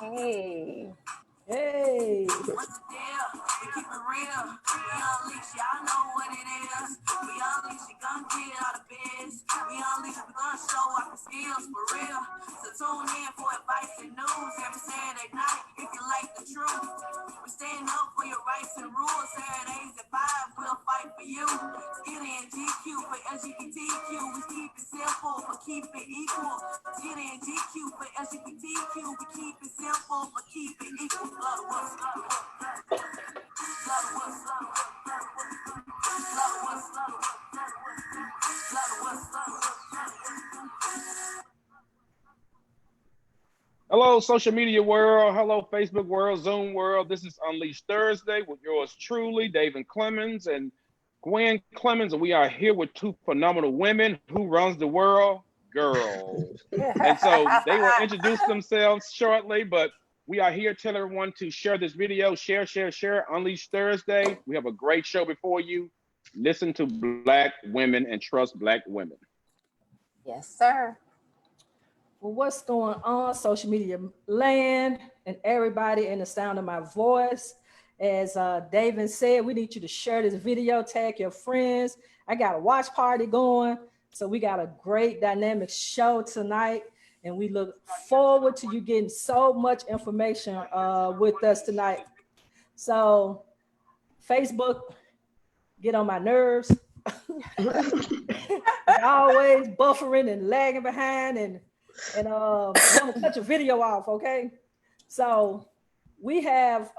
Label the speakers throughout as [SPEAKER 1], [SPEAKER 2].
[SPEAKER 1] Hey.
[SPEAKER 2] Hey.
[SPEAKER 3] What's the deal? We keep it real. We unleash, y'all know what it is. We unleash, you gon' get out of biz. We unleash, we gon' show off the skills for real. So tune in for advice and news every Saturday night if you like the truth. We stand up for your rights and rules. Saturdays at 5, we'll fight for you. Skeeter and GQ for LGBTQ. We keep it simple, but keep it equal. Skeeter and GQ for LGBTQ. We keep it simple, but keep it equal. Love what's love. Love what's love. Love what's love. Love what's love.
[SPEAKER 4] Hello, social media world. Hello, Facebook world, Zoom world. This is Unleashed Thursday with yours truly, Davin Clemons and Gwen Clemons. And we are here with two phenomenal women. Who runs the world? Girls. And so they will introduce themselves shortly, but we are here telling everyone to share this video. Share. Unleashed Thursday. We have a great show before you. Listen to Black women and trust Black women.
[SPEAKER 1] Yes, sir.
[SPEAKER 2] Well, what's going on, social media land and everybody in the sound of my voice? As Davin said, we need you to share this video, tag your friends. I got a watch party going. So we got a great dynamic show tonight. And we look forward to you getting so much information with us tonight. So Facebook, get on my nerves. Always buffering and lagging behind and want to cut your video off, okay? So we have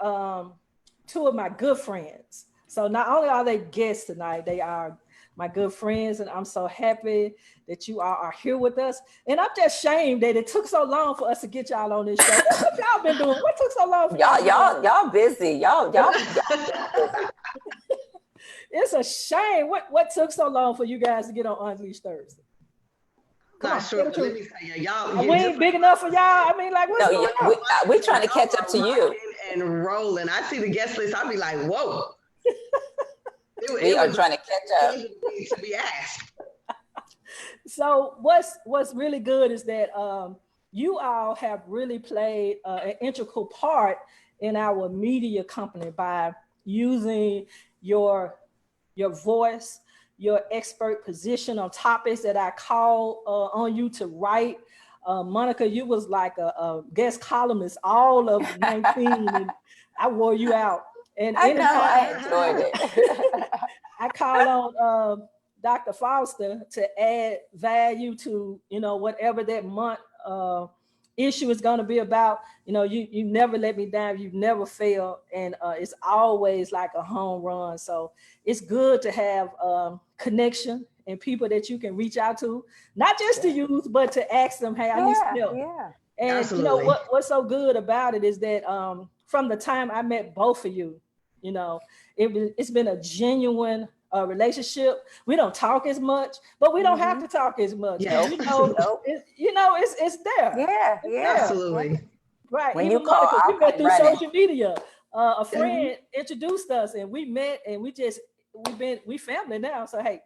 [SPEAKER 2] two of my good friends. So not only are they guests tonight, they are my good friends, and I'm so happy that you all are here with us. And I'm just ashamed that it took so long for us to get y'all on this show. What y'all been doing? What took so long for
[SPEAKER 1] y'all busy. Y'all
[SPEAKER 2] It's a shame. What took so long for you guys to get on Unleashed Thursday?
[SPEAKER 5] Not sure. Let me tell you, y'all.
[SPEAKER 2] We ain't big enough for y'all. I mean, like, what's going on?
[SPEAKER 1] We're trying to catch up to you.
[SPEAKER 5] And rolling. I see the guest list. I'll be like, whoa.
[SPEAKER 1] We are trying to catch up.
[SPEAKER 5] To be asked.
[SPEAKER 2] So what's really good is that you all have really played an integral part in our media company by using your voice, your expert position on topics that I call on you to write. Monika, you was like a guest columnist all of 19, and I wore you out. And
[SPEAKER 1] I know, I enjoyed it.
[SPEAKER 2] I call on Dr. Foster to add value to, whatever that month issue is going to be about. You never let me down. You've never failed. And it's always like a home run. So it's good to have connection and people that you can reach out to, not just to use, but to ask them, hey, I need some help.
[SPEAKER 1] Yeah.
[SPEAKER 2] And
[SPEAKER 5] absolutely.
[SPEAKER 2] What's so good about it is that from the time I met both of you, it's been a genuine relationship. We don't talk as much, but we don't have to talk as much.
[SPEAKER 5] Yeah.
[SPEAKER 2] It's there.
[SPEAKER 1] Yeah,
[SPEAKER 2] it's there.
[SPEAKER 5] Absolutely.
[SPEAKER 2] Right.
[SPEAKER 1] When
[SPEAKER 2] Even
[SPEAKER 1] you call,
[SPEAKER 2] Monika, we met through
[SPEAKER 1] running.
[SPEAKER 2] social media. A friend introduced us, and we met, and we family now. So hey,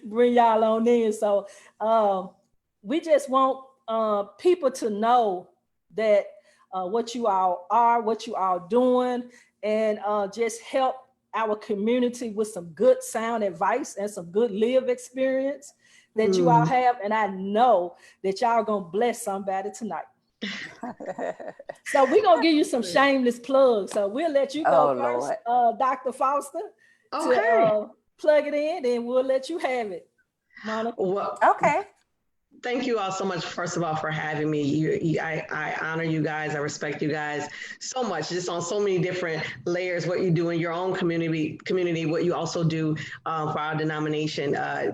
[SPEAKER 2] bring y'all on in. So we just want people to know that what you all are, what you all doing, and just help our community with some good sound advice and some good live experience that you all have. And I know that y'all gonna bless somebody tonight. So we're gonna give you some shameless plugs. So we'll let you go first, Dr. Foster, to plug it in, and we'll let you have it, Monika.
[SPEAKER 5] Well,
[SPEAKER 1] okay.
[SPEAKER 5] Thank you all so much, first of all, for having me. I honor you guys. I respect you guys so much, just on so many different layers, what you do in your own community, what you also do for our denomination. I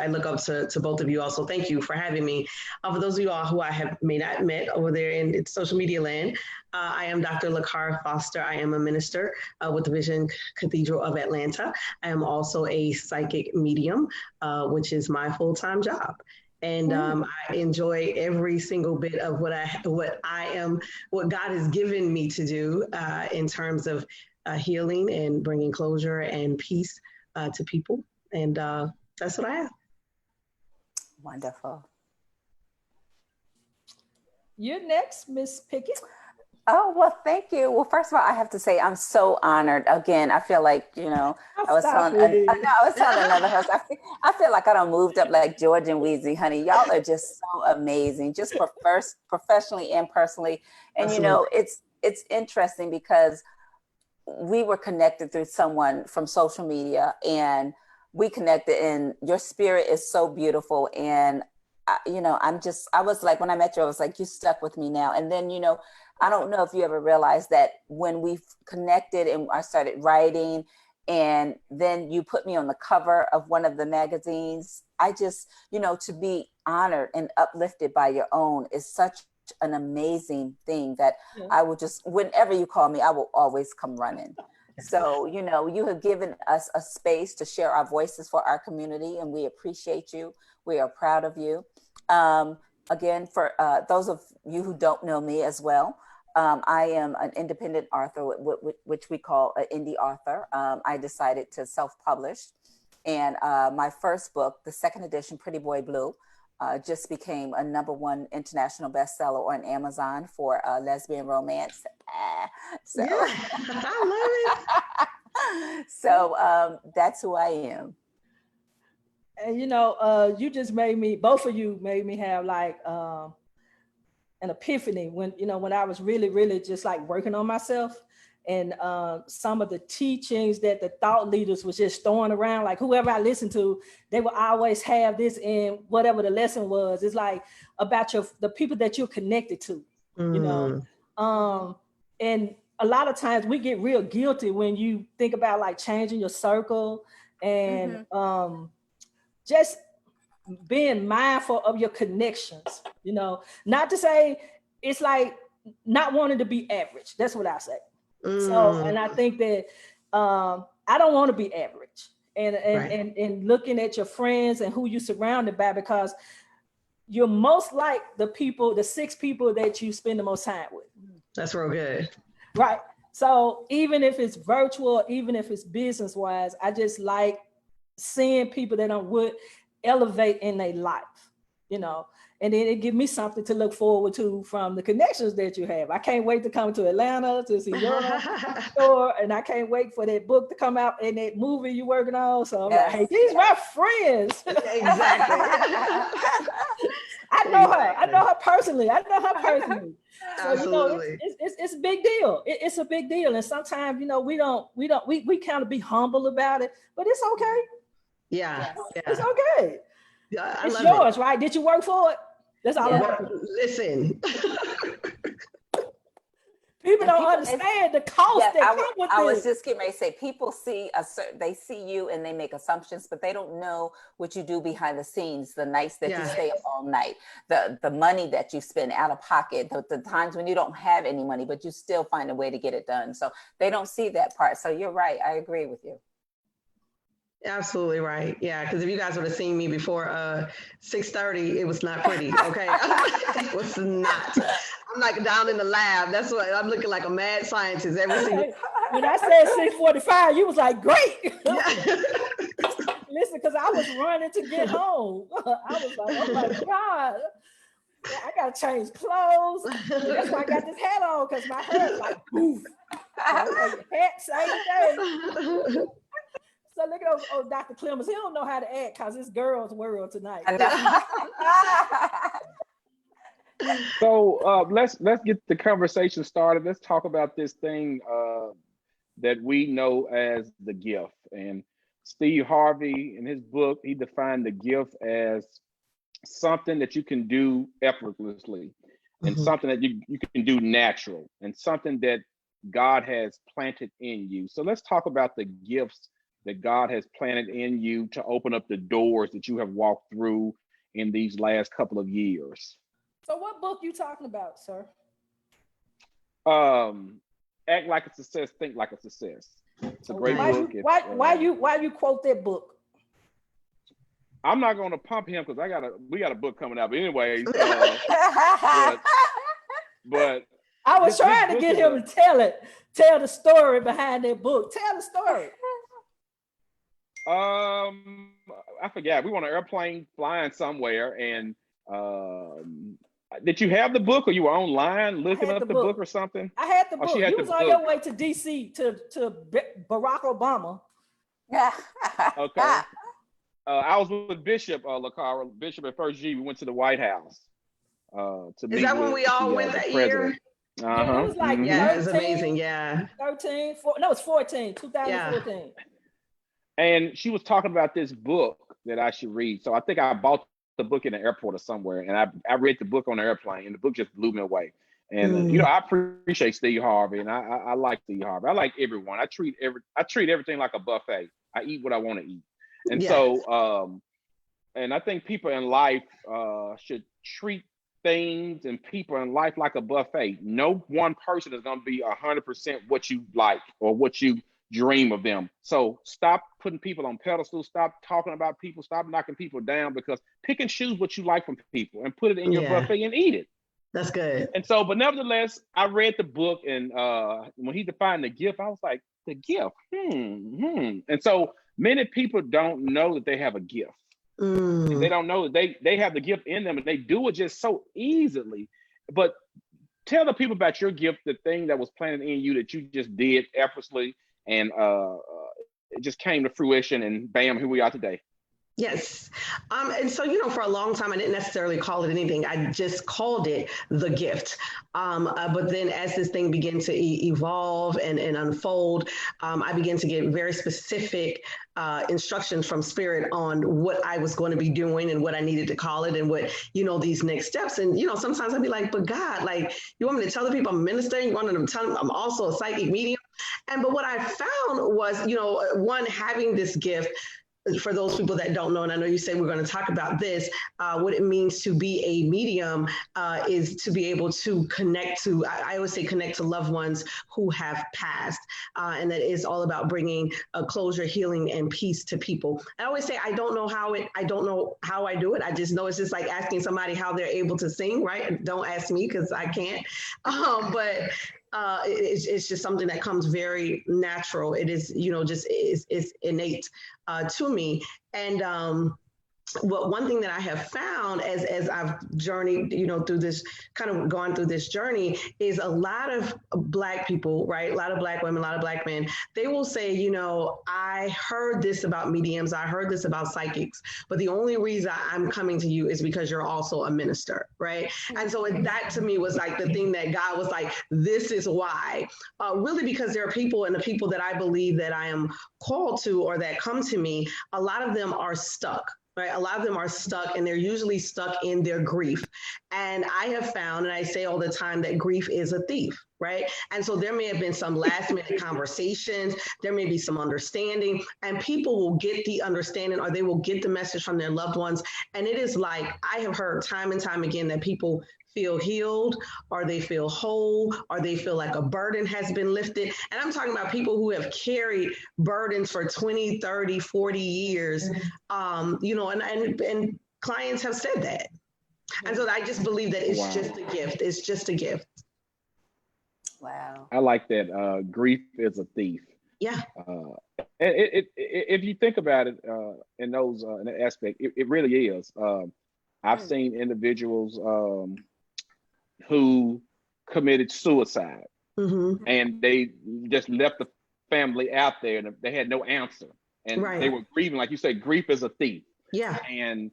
[SPEAKER 5] look up to both of you also. Thank you for having me. For those of you all who I may not met over there in social media land, I am Dr. Lakara Foster. I am a minister with the Vision Cathedral of Atlanta. I am also a psychic medium, which is my full-time job. And I enjoy every single bit of what God has given me to do in terms of healing and bringing closure and peace to people. And that's what I have.
[SPEAKER 1] Wonderful.
[SPEAKER 2] You're next, Miss Pickett.
[SPEAKER 1] Oh, well, thank you. Well, first of all, I have to say I'm so honored. Again, I feel like, I was telling another host, I feel like I done moved up like George and Wheezy, honey. Y'all are just so amazing, just professionally and personally. And, it's interesting because we were connected through someone from social media, and we connected, and your spirit is so beautiful. And, I was like, when I met you, I was like, you stuck with me now. And then, I don't know if you ever realized that when we connected and I started writing, and then you put me on the cover of one of the magazines, I just, to be honored and uplifted by your own is such an amazing thing that I will just, whenever you call me, I will always come running. So, you have given us a space to share our voices for our community, and we appreciate you. We are proud of you. Again, for those of you who don't know me as well, I am an independent author, which we call an indie author. I decided to self-publish, and my first book, the second edition, Pretty Boy Blue, just became a #1 international bestseller on Amazon for lesbian romance. So,
[SPEAKER 5] yeah, I love
[SPEAKER 1] it. So that's who I am.
[SPEAKER 2] And you just made me, both of you made me have like an epiphany when I was really, really just like working on myself, and some of the teachings that the thought leaders was just throwing around, like whoever I listened to, they would always have this in whatever the lesson was. It's like about the people that you're connected to, and a lot of times we get real guilty when you think about like changing your circle and just being mindful of your connections, not to say it's like not wanting to be average. That's what I say. So, and I think that I don't want to be average, and looking at your friends and who you're surrounded by, because you're most like the 6 people that you spend the most time with.
[SPEAKER 5] That's real good.
[SPEAKER 2] Right. So even if it's virtual, even if it's business wise, I just like seeing people that would elevate in their life, and then it give me something to look forward to from the connections that you have. I can't wait to come to Atlanta to see your store, and I can't wait for that book to come out and that movie you're working on. So I'm like, hey, these my friends.
[SPEAKER 5] Exactly.
[SPEAKER 2] I know her. I know her personally. So,
[SPEAKER 5] Absolutely.
[SPEAKER 2] It's a big deal. It's a big deal. And sometimes, we kind of be humble about it, but it's okay.
[SPEAKER 5] Yeah.
[SPEAKER 2] It's okay.
[SPEAKER 5] Yeah,
[SPEAKER 2] it's yours, right? Did you work for it? That's all.
[SPEAKER 5] Listen.
[SPEAKER 2] People don't understand the cost that come with this.
[SPEAKER 1] I was just getting ready to say, people they see you and they make assumptions, but they don't know what you do behind the scenes, the nights that you stay up all night, the money that you spend out of pocket, the times when you don't have any money, but you still find a way to get it done. So they don't see that part. So you're right. I agree with you.
[SPEAKER 5] Absolutely right. Yeah, because if you guys would have seen me before 6:30, it was not pretty. Okay, it was not. I'm like down in the lab. That's what I'm looking like, a mad scientist every single.
[SPEAKER 2] When I said 6:45, you was like, great. Listen, because I was running to get home. I was like, oh my God, I gotta change clothes. And that's why I got this hat on, because my hair is like poof. Hat same day. So look at Dr. Clemons. He don't know how to act because it's girls' world tonight.
[SPEAKER 4] So let's get the conversation started. Let's talk about this thing that we know as the gift. And Steve Harvey, in his book, he defined the gift as something that you can do effortlessly, and something that you can do natural, and something that God has planted in you. So let's talk about the gifts that God has planted in you to open up the doors that you have walked through in these last couple of years.
[SPEAKER 2] So what book you talking about, sir?
[SPEAKER 4] Act Like a Success, Think Like a Success. It's a great book.
[SPEAKER 2] Why you quote that book?
[SPEAKER 4] I'm not going to pump him because we got a book coming out. But anyway, but
[SPEAKER 2] I was trying to get him to tell the story behind that book. Tell the story.
[SPEAKER 4] I forgot. We were on an airplane flying somewhere, and did you have the book, or you were online looking up the book or something?
[SPEAKER 2] I had the book.
[SPEAKER 4] She had
[SPEAKER 2] You was on your way to DC to Barack Obama.
[SPEAKER 1] Yeah.
[SPEAKER 4] Okay. I was with Bishop Lakara, Bishop at First G. We went to the White House to meet.
[SPEAKER 5] Is that when we all went that year?
[SPEAKER 2] Yeah, it was like
[SPEAKER 5] yeah, it's amazing. Yeah.
[SPEAKER 2] 13, no, it's 14, 2014.
[SPEAKER 4] Yeah. And she was talking about this book that I should read. So I think I bought the book in the airport or somewhere, and I read the book on the airplane, and the book just blew me away. And you know, I appreciate Steve Harvey, and I like Steve Harvey. I like everyone. I treat everything like a buffet. I eat what I want to eat. And so and I think people in life should treat things and people in life like a buffet. No one person is going to be 100% what you like or what you dream of them. So stop putting people on pedestals, stop talking about people, stop knocking people down, because pick and choose what you like from people and put it in your buffet and eat it.
[SPEAKER 5] That's good.
[SPEAKER 4] And so, but nevertheless, I read the book, and when he defined the gift, I was like, the gift, And so many people don't know that they have a gift. They don't know that they have the gift in them, and they do it just so easily. But tell the people about your gift, the thing that was planted in you that you just did effortlessly, and it just came to fruition, and bam, here we are today.
[SPEAKER 5] Yes. And so, you know, for a long time, I didn't necessarily call it anything. I just called it the gift. But then as this thing began to evolve and unfold, I began to get very specific instructions from Spirit on what I was going to be doing and what I needed to call it and what, you know, these next steps. And, you know, sometimes I'd be like, but God, like, you want me to tell the people I'm a minister? You want them to tell them I'm also a psychic medium? But what I found was, you know, one, having this gift, for those people that don't know, and I know you say we're going to talk about this, what it means to be a medium is to be able to connect to, I always say connect to loved ones who have passed. And that is all about bringing closure, healing, and peace to people. I always say, I don't know how I do it. I just know it's just like asking somebody how they're able to sing, right? Don't ask me, because I can't. But it's just something that comes very natural. It is, you know, just is innate to me. And one thing that I have found as I've journeyed, you know, through this, kind of gone through this journey, is a lot of Black people, right? A lot of Black women, a lot of Black men, they will say, you know, I heard this about mediums, I heard this about psychics, but the only reason I'm coming to you is because you're also a minister, right? And so that to me was like the thing that God was like, this is why. Really, because there are people, and the people that I believe that I am called to or that come to me, a lot of them are stuck. Right? A lot of them are stuck, and they're usually stuck in their grief. And I have found, and I say all the time, that grief is a thief, right? And so there may have been some last minute conversations, there may be some understanding, and people will get the understanding, or they will get the message from their loved ones. And it is like, I have heard time and time again that people feel healed, or they feel whole, or they feel like a burden has been lifted. And I'm talking about people who have carried burdens for 20, 30, 40 years, you know, and clients have said that. And so I just believe that it's just a gift. It's just a gift.
[SPEAKER 1] Wow.
[SPEAKER 4] I like that. Grief is a thief.
[SPEAKER 5] Yeah.
[SPEAKER 4] If you think about it in that aspect, it really is. I've seen individuals who committed suicide, and they just left the family out there, and they had no answer, and they were grieving. Like you said, grief is a thief. Yeah. And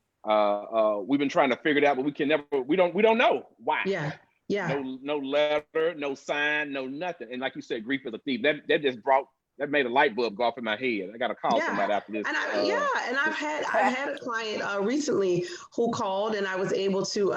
[SPEAKER 4] we've been trying to figure it out, but we don't know why. Yeah. Yeah. No letter, no sign, no nothing. And like you said, grief is a thief. That made a light bulb go off in my head. I got to call somebody after this.
[SPEAKER 5] And I've had a client recently who called, and I was able to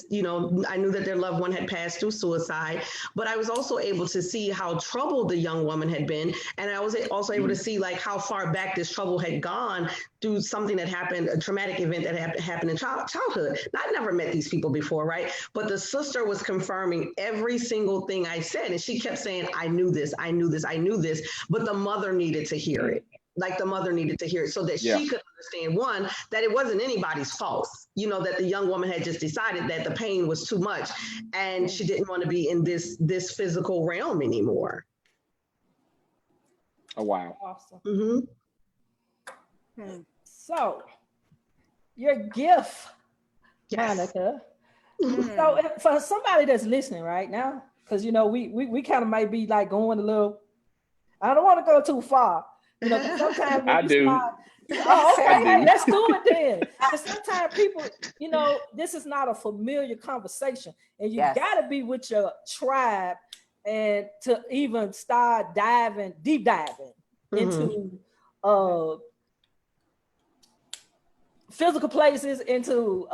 [SPEAKER 5] you know, I knew that their loved one had passed through suicide, but I was also able to see how troubled the young woman had been, and I was also able to see like how far back this trouble had gone through something that happened, a traumatic event that happened in childhood. Now, I never met these people before, right? But the sister was confirming every single thing I said, and she kept saying, "I knew this, I knew this, I knew this." But the mother needed to hear it. Like the mother needed to hear it so that she could understand, one, that it wasn't anybody's fault. You know, that the young woman had just decided that the pain was too much and she didn't want to be in this physical realm anymore.
[SPEAKER 4] Oh, wow.
[SPEAKER 2] Awesome. So your gift,
[SPEAKER 5] Yes.
[SPEAKER 2] Monica. So for somebody that's listening right now, because you know we kind of might be like going a little. I don't want to go too far, you know. Sometimes when
[SPEAKER 4] I
[SPEAKER 2] you
[SPEAKER 4] do.
[SPEAKER 2] start, oh, okay,
[SPEAKER 4] I do.
[SPEAKER 2] hey, let's do it then. Because sometimes people, you know, this is not a familiar conversation, and you got to be with your tribe and to even start deep diving into physical places, into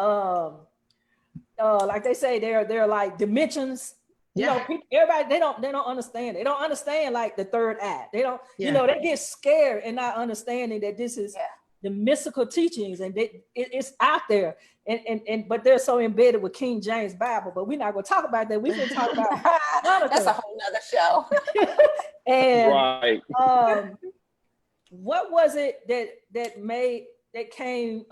[SPEAKER 2] like they say, they're like dimensions. You know, people, everybody they don't understand. They don't understand like the third eye. They don't, you know, they get scared and not understanding that this is the mystical teachings, and it's out there. And but they're so embedded with King James Bible. But we're not going to talk about that. We're going to talk about
[SPEAKER 1] that's a whole nother show.
[SPEAKER 2] And what was it that came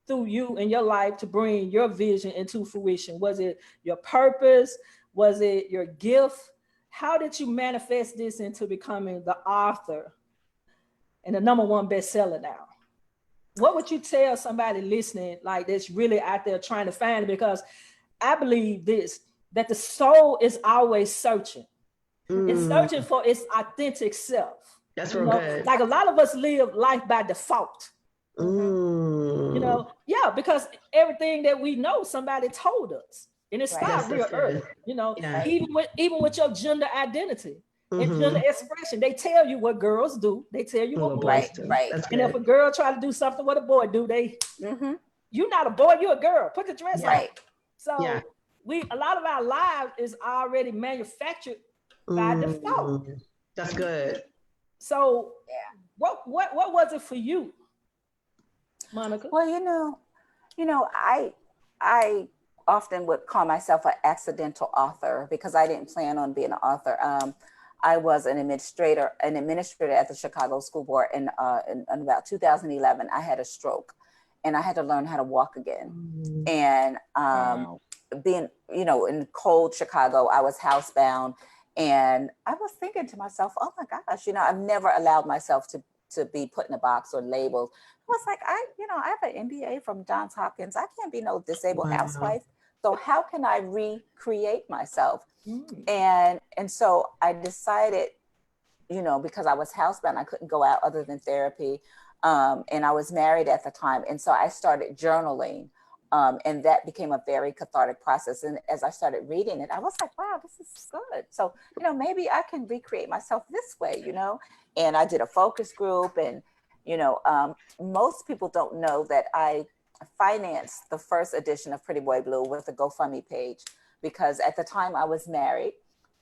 [SPEAKER 2] through you in your life to bring your vision into fruition? Was it your purpose? Was it your gift? How did you manifest this into becoming the author and the #1 bestseller now? What would you tell somebody listening like that's really out there trying to find it? Because I believe this, that the soul is always searching. It's searching for its authentic self.
[SPEAKER 5] That's real good.
[SPEAKER 2] Like a lot of us live life by default. You know, because everything that we know, somebody told us. And it started real early, you know, even with your gender identity and gender expression, they tell you what girls do, they tell you what boys do. And if a girl try to do something what a boy do, they you're not a boy, you're a girl. Put the dress on. So a lot of our lives is already manufactured by default.
[SPEAKER 5] That's good.
[SPEAKER 2] So what was it for you, Monica?
[SPEAKER 1] Well, you know, I often would call myself an accidental author because I didn't plan on being an author. I was an administrator at the Chicago School Board, and in about 2011, I had a stroke, and I had to learn how to walk again. And being, you know, in cold Chicago, I was housebound, and I was thinking to myself, oh my gosh, you know, I've never allowed myself to be put in a box or labeled. I was like, I have an MBA from Johns Hopkins. I can't be no disabled housewife. So how can I recreate myself? And so I decided, you know, because I was housebound, I couldn't go out other than therapy. And I was married at the time. And so I started journaling. And that became a very cathartic process. And as I started reading it, I was like, wow, this is good. So, you know, maybe I can recreate myself this way, you know. And I did a focus group, and, you know, most people don't know that I financed the first edition of Pretty Boy Blue with a GoFundMe page, because at the time I was married.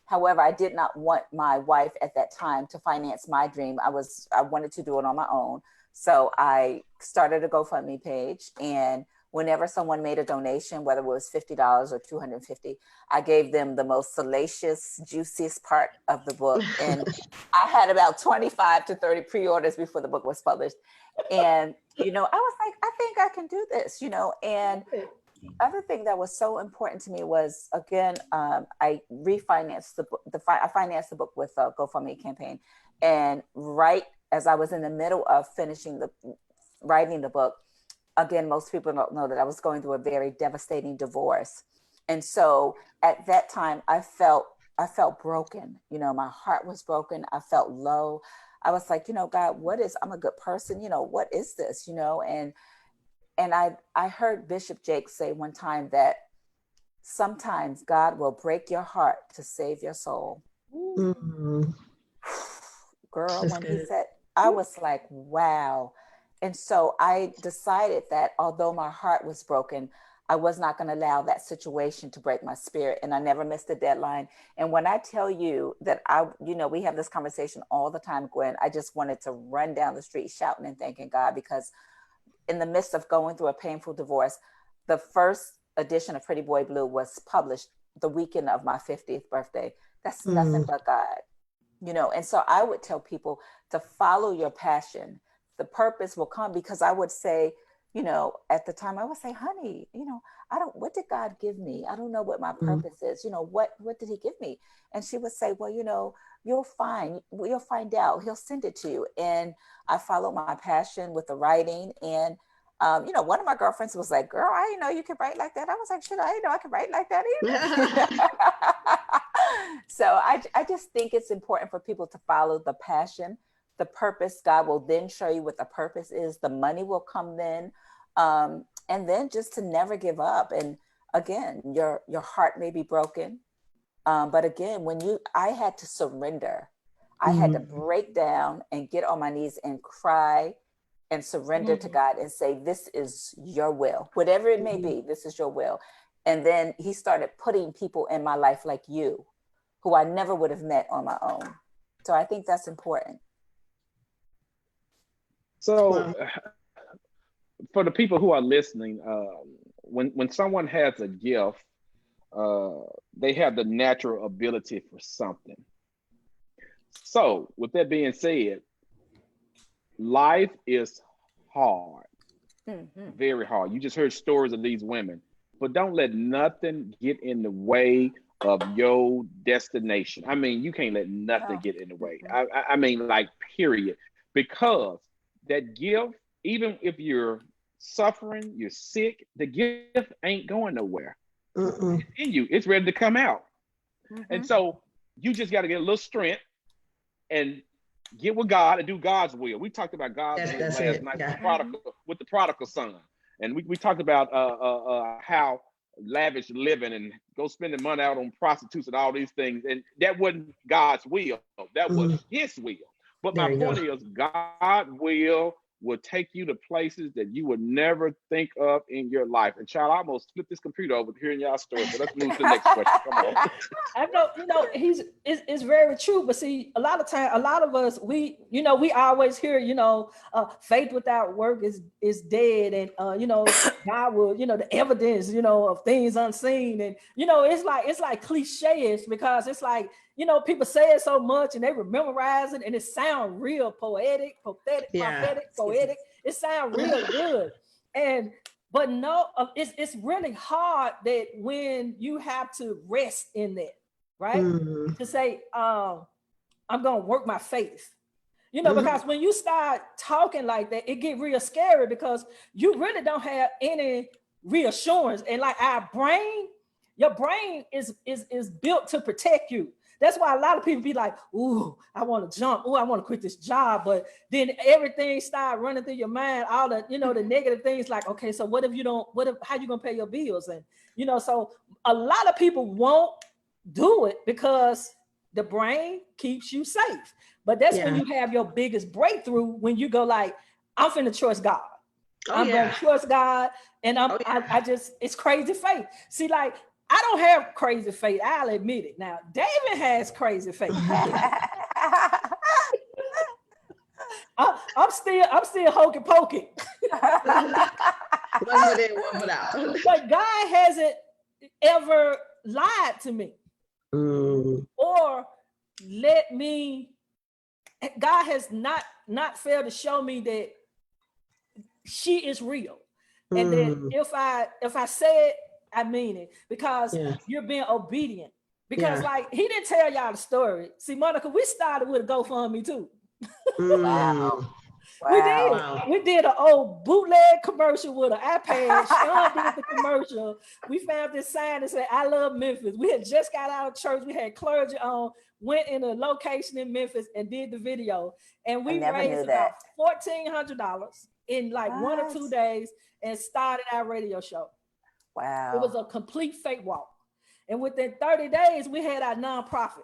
[SPEAKER 1] However, I did not want my wife at that time to finance my dream. I wanted to do it on my own. So I started a GoFundMe page, and whenever someone made a donation, whether it was $50 or $250, I gave them the most salacious, juiciest part of the book. And I had about 25 to 30 pre-orders before the book was published. And, you know, I was like, I think I can do this, you know. And the other thing that was so important to me was, again, I refinanced the book. I financed the book with a GoFundMe campaign. And right as I was in the middle of writing the book, again, most people don't know that I was going through a very devastating divorce. And so at that time, I felt broken. You know, my heart was broken. I felt low. I was like, you know, God, I'm a good person. You know, what is this? You know, and I heard Bishop Jake say one time that sometimes God will break your heart to save your soul. Girl, when he said, I was like, wow. And so I decided that although my heart was broken, I was not going to allow that situation to break my spirit. And I never missed a deadline. And when I tell you that we have this conversation all the time, Gwen, I just wanted to run down the street shouting and thanking God, because in the midst of going through a painful divorce, the first edition of Pretty Boy Blue was published the weekend of my 50th birthday. That's nothing but God, you know? And so I would tell people to follow your passion. The purpose will come, because I would say, you know, at the time I would say, honey, you know, what did God give me? I don't know what my purpose is. You know, what did he give me? And she would say, well, you know, you'll find out. He'll send it to you. And I followed my passion with the writing. And, you know, one of my girlfriends was like, girl, I didn't know you could write like that. I was like, shit, I didn't know I could write like that either. So I just think it's important for people to follow the passion, the purpose. God will then show you what the purpose is. The money will come then. And then just to never give up. And again, your heart may be broken. But again, I had to surrender. I had to break down and get on my knees and cry and surrender to God and say, this is your will, whatever it may be, this is your will. And then he started putting people in my life like you, who I never would have met on my own. So I think that's important.
[SPEAKER 4] So for the people who are listening, when someone has a gift, they have the natural ability for something. So with that being said, life is hard, very hard. You just heard stories of these women, but don't let nothing get in the way of your destination. I mean, you can't let nothing get in the way. I mean, like, period. Because that gift, even if you're suffering, you're sick, the gift ain't going nowhere. It's in you. It's ready to come out. And so you just got to get a little strength and get with God and do God's will. We talked about God's will last night with the prodigal son. And we talked about how lavish living and go spending money out on prostitutes and all these things. And that wasn't God's will. That was his will. But my point is, God will take you to places that you would never think of in your life. And child, I almost flipped this computer over hearing y'all story. So let's move to the next question. Come on.
[SPEAKER 2] I know, you know, it's very true. But see, a lot of us, we always hear, you know, faith without work is dead. And, you know, God will, you know, the evidence, you know, of things unseen. And, you know, it's like cliche-ish, because it's like, you know, people say it so much and they memorize it and it sounds real prophetic. It sounds real good. But no, it's really hard that when you have to rest in that, right? To say, I'm going to work my faith. You know, because when you start talking like that, it get real scary, because you really don't have any reassurance. And like your brain is built to protect you. That's why a lot of people be like, ooh, I want to jump. Ooh, I want to quit this job. But then everything start running through your mind, all the, you know, the negative things, like, okay, so how you going to pay your bills? And, you know, so a lot of people won't do it because the brain keeps you safe. But that's when you have your biggest breakthrough, when you go like, I'm finna trust God. I'm going to trust God. And I just, it's crazy faith. See, like, I don't have crazy faith. I'll admit it. Now, Davin has crazy faith. I'm still hokey pokey.
[SPEAKER 5] One in, one without.
[SPEAKER 2] But God hasn't ever lied to me or let me. God has not failed to show me that she is real, and that if I say it, I mean it, because you're being obedient. Because like, he didn't tell y'all the story. See, Monika, we started with a GoFundMe too.
[SPEAKER 1] Wow.
[SPEAKER 2] We did an old bootleg commercial with an iPad. Sean did the commercial. We found this sign that said, I love Memphis. We had just got out of church. We had clergy on, went in a location in Memphis and did the video. And we raised about $1,400 in like 1 or 2 days and started our radio show.
[SPEAKER 1] Wow.
[SPEAKER 2] It was a complete fake walk. And within 30 days, we had our nonprofit,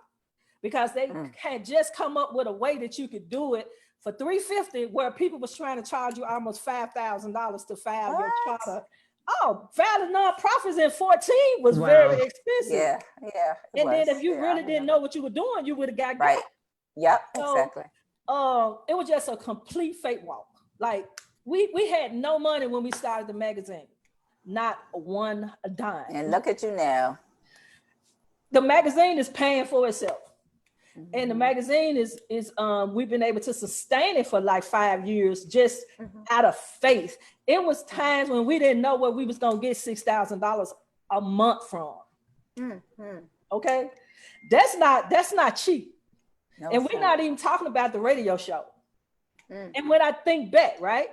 [SPEAKER 2] because they had just come up with a way that you could do it for $350, where people was trying to charge you almost $5,000 to file your charter. Oh, filing nonprofits in 2014 was very expensive.
[SPEAKER 1] Yeah.
[SPEAKER 2] And then if you really didn't know what you were doing, you would have got
[SPEAKER 1] right.
[SPEAKER 2] got.
[SPEAKER 1] Yep,
[SPEAKER 2] so,
[SPEAKER 1] exactly.
[SPEAKER 2] It was just a complete fake walk. Like, we had no money when we started the magazine. Not one dime.
[SPEAKER 1] And look at you now.
[SPEAKER 2] The magazine is paying for itself. And the magazine is we've been able to sustain it for like 5 years just out of faith. It was times when we didn't know where we was gonna get $6,000 a month from. Okay, that's not cheap. No, and we're not even talking about the radio show. And when I think back, right?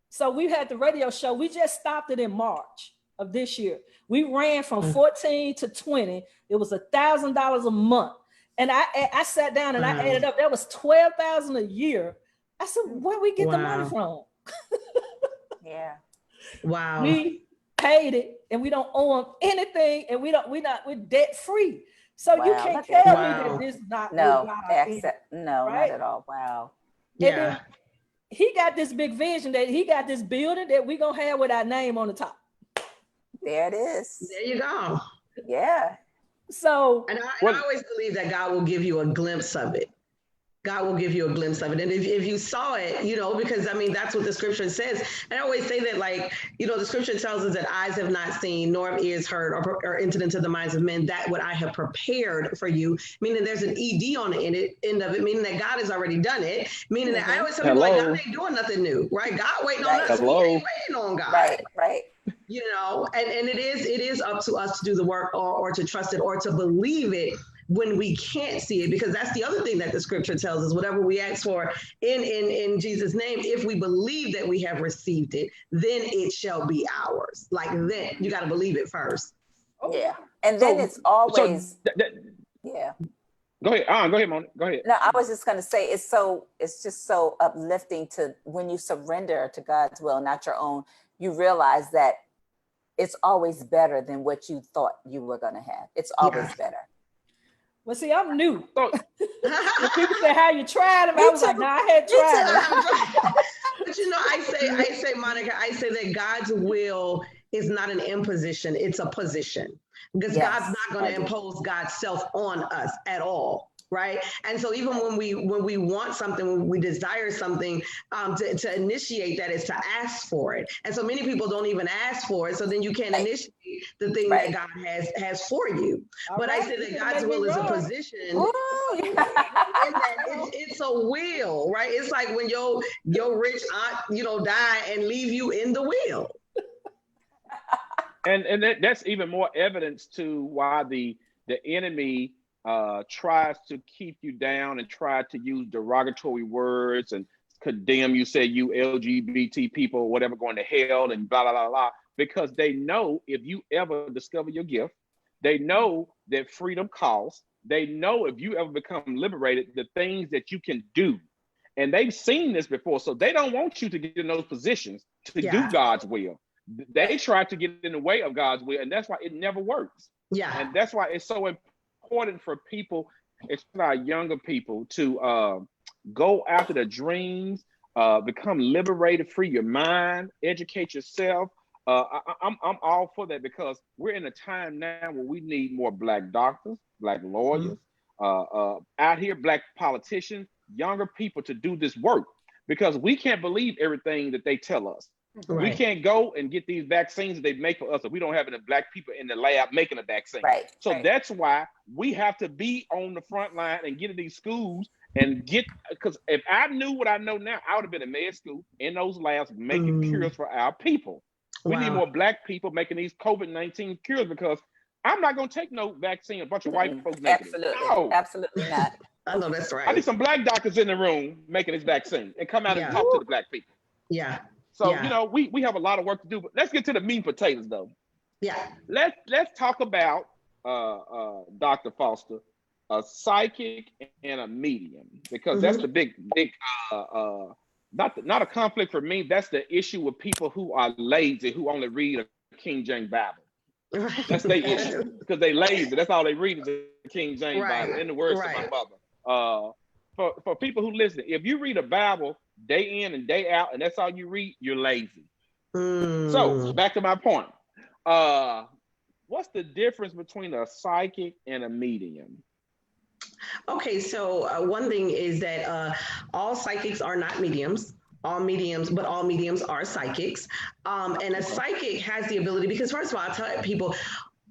[SPEAKER 2] So we had the radio show. We just stopped it in March of this year. We ran from 14 to 20. It was $1,000 a month. And I sat down and I added up. That was $12,000 a year. I said, where we get the money from?
[SPEAKER 1] Yeah.
[SPEAKER 5] Wow.
[SPEAKER 2] We paid it and we don't owe them anything, and we're debt free. So you can't tell me that this is not
[SPEAKER 1] not at all. Wow.
[SPEAKER 2] Yeah. He got this big vision that he got this building that we're gonna have with our name on the top.
[SPEAKER 1] There it is.
[SPEAKER 5] There you go.
[SPEAKER 1] Yeah.
[SPEAKER 2] So,
[SPEAKER 5] and I always believe that God will give you a glimpse of it. God will give you a glimpse of it. And if you saw it, because I mean, that's what the scripture says. And I always say that, like, the scripture tells us that eyes have not seen, nor have ears heard, or entered into the minds of men, that what I have prepared for you, meaning there's an ED on the end of it, meaning that God has already done it, meaning that I always tell people, like, God ain't doing nothing new, right? God waiting on us. We ain't waiting on God.
[SPEAKER 1] Right.
[SPEAKER 5] And it is up to us to do the work or to trust it or to believe it when we can't see it, because that's the other thing that the scripture tells us. Whatever we ask for in Jesus' name, if we believe that we have received it, then it shall be ours. Like, then you got to believe it first.
[SPEAKER 1] Yeah. And then it's always, yeah.
[SPEAKER 4] Go ahead. Go ahead, Monika. Go ahead.
[SPEAKER 1] No, I was just going to say, it's just so uplifting to, when you surrender to God's will, not your own, you realize that it's always better than what you thought you were going to have. It's always better.
[SPEAKER 2] Well, see, I'm new. When people say how you tried them, I was like, no, I had tried them.
[SPEAKER 5] But I say, Monika, I say that God's will is not an imposition, it's a position. Because God's not going to impose God's self on us at all. Right. And so even when we want something, when we desire something, to initiate that is to ask for it. And so many people don't even ask for it. So then you can't initiate the thing that God has for you. But I say that God's will is a position. And that it's a will, right? It's like when your rich aunt, die and leave you in the will.
[SPEAKER 4] And that's even more evidence to why the enemy tries to keep you down and try to use derogatory words and condemn you, say you LGBT people, whatever, going to hell and blah, blah, blah, blah, because they know if you ever discover your gift, they know that freedom costs, they know if you ever become liberated, the things that you can do. And they've seen this before, so they don't want you to get in those positions to do God's will. They try to get in the way of God's will, and that's why it never works.
[SPEAKER 5] Yeah.
[SPEAKER 4] And that's why it's so important for people, especially our younger people, to go after their dreams, become liberated, free your mind, educate yourself. I'm all for that, because we're in a time now where we need more Black doctors, Black lawyers, out here, Black politicians, younger people to do this work, because we can't believe everything that they tell us. Right. We can't go and get these vaccines that they make for us if we don't have any Black people in the lab making a vaccine. So that's why we have to be on the front line and get in these schools and because if I knew what I know now, I would have been in med school in those labs making cures for our people. We need more Black people making these COVID-19 cures, because I'm not going to take no vaccine, a bunch of white folks making it. No.
[SPEAKER 1] Absolutely not.
[SPEAKER 5] I know that's right.
[SPEAKER 4] I need some Black doctors in the room making this vaccine and come out and talk to the Black people.
[SPEAKER 5] Yeah.
[SPEAKER 4] So, we have a lot of work to do, but let's get to the meat and potatoes, though.
[SPEAKER 5] Yeah.
[SPEAKER 4] Let's talk about, Dr. Foster, a psychic and a medium, because that's the big, not a conflict for me. That's the issue with people who are lazy, who only read a King James Bible. That's their issue, because they lazy. That's all they read is the King James Bible, in the words of my mother. For people who listen, if you read a Bible day in and day out, and that's all you read, you're lazy. So back to my point. What's the difference between a psychic and a medium?
[SPEAKER 5] Okay, so one thing is that all psychics are not mediums. All mediums are psychics. And a psychic has the ability, because first of all, I tell people,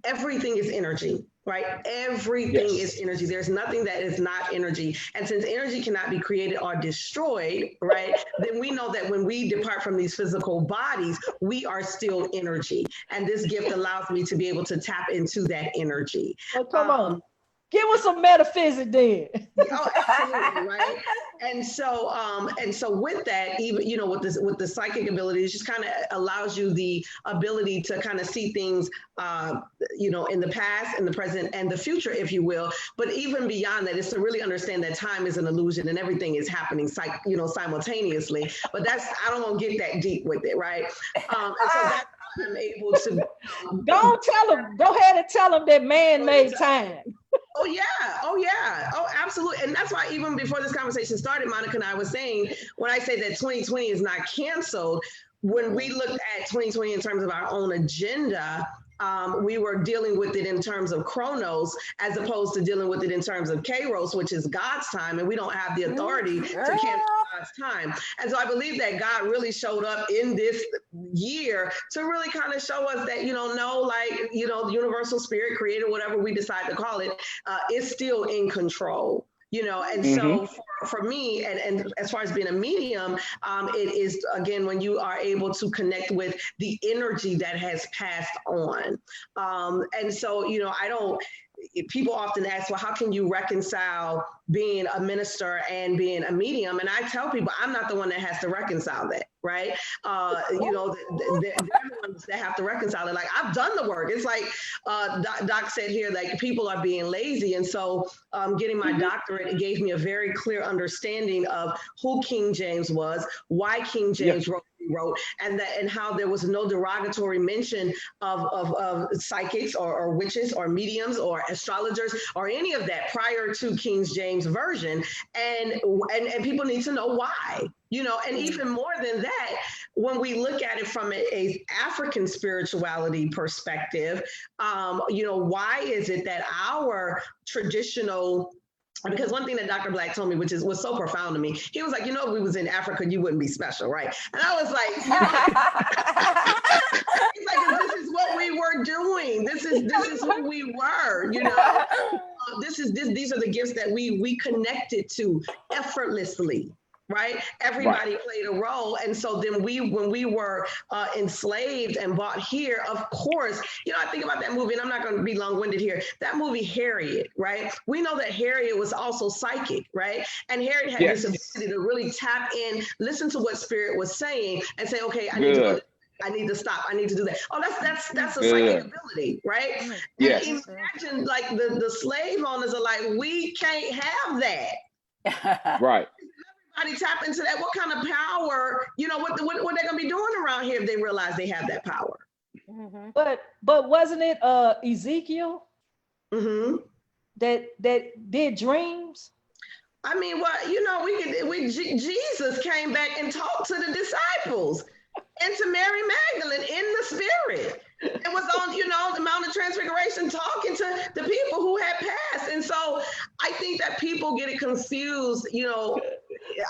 [SPEAKER 5] everything is energy. right? Everything is energy. There's nothing that is not energy. And since energy cannot be created or destroyed, right, then we know that when we depart from these physical bodies, we are still energy. And this gift allows me to be able to tap into that energy.
[SPEAKER 2] Oh, come on. Give us some metaphysics then.
[SPEAKER 5] Oh, absolutely, right. And so with that, even, you know, with the psychic ability, it just kind of allows you the ability to kind of see things, you know, in the past, in the present, and the future, if you will. But even beyond that, is to really understand that time is an illusion and everything is happening, you know, simultaneously. But I don't want to get that deep with it, right? And so that's how I'm able to.
[SPEAKER 2] Go ahead and tell them that man made time.
[SPEAKER 5] Oh yeah, oh absolutely. And that's why even before this conversation started, Monica and I was saying, when I say that 2020 is not canceled, when we looked at 2020 in terms of our own agenda, we were dealing with it in terms of chronos as opposed to dealing with it in terms of kairos, which is God's time, and we don't have the authority to cancel God's time. And so I believe that God really showed up in this year to really kind of show us that, you know, no, like, you know, the universal spirit, creator, whatever we decide to call it, is still in control. You know, and so for me, and as far as being a medium, it is, again, when you are able to connect with the energy that has passed on. And so, you know, people often ask, well, how can you reconcile being a minister and being a medium? And I tell people, I'm not the one that has to reconcile that, right? You know, they're the ones that have to reconcile it. Like, I've done the work. It's like Doc said here, like, people are being lazy. And so getting my doctorate, it gave me a very clear understanding of who King James was, why King James wrote, and how there was no derogatory mention of psychics or witches or mediums or astrologers or any of that prior to King James version, and people need to know why, you know. And even more than that, when we look at it from a African spirituality perspective, you know, why is it that our traditional, because one thing that Dr. Black told me, which was so profound to me, he was like, you know, if we was in Africa, you wouldn't be special, right? And I was like, he's like, this is what we were doing. This is who we were, you know. These are the gifts that we connected to effortlessly. Right? Everybody played a role. And so then when we were enslaved and bought here, of course, you know, I think about that movie, and I'm not going to be long-winded here. That movie, Harriet, right? We know that Harriet was also psychic, right? And Harriet had this ability to really tap in, listen to what spirit was saying, and say, okay, I need to go. I need to stop. I need to do that. Oh, that's a psychic ability, right?
[SPEAKER 4] Yes.
[SPEAKER 5] And imagine, like, the slave owners are like, we can't have that.
[SPEAKER 4] Right.
[SPEAKER 5] Tap into that. What kind of power, you know, what they're gonna be doing around here if they realize they have that power?
[SPEAKER 2] But wasn't it Ezekiel that did dreams?
[SPEAKER 5] I mean, well, you know, Jesus came back and talked to the disciples and to Mary Magdalene in the spirit. It was on, you know, the Mount of Transfiguration, talking to the people who had passed. And so I think that people get it confused. You know,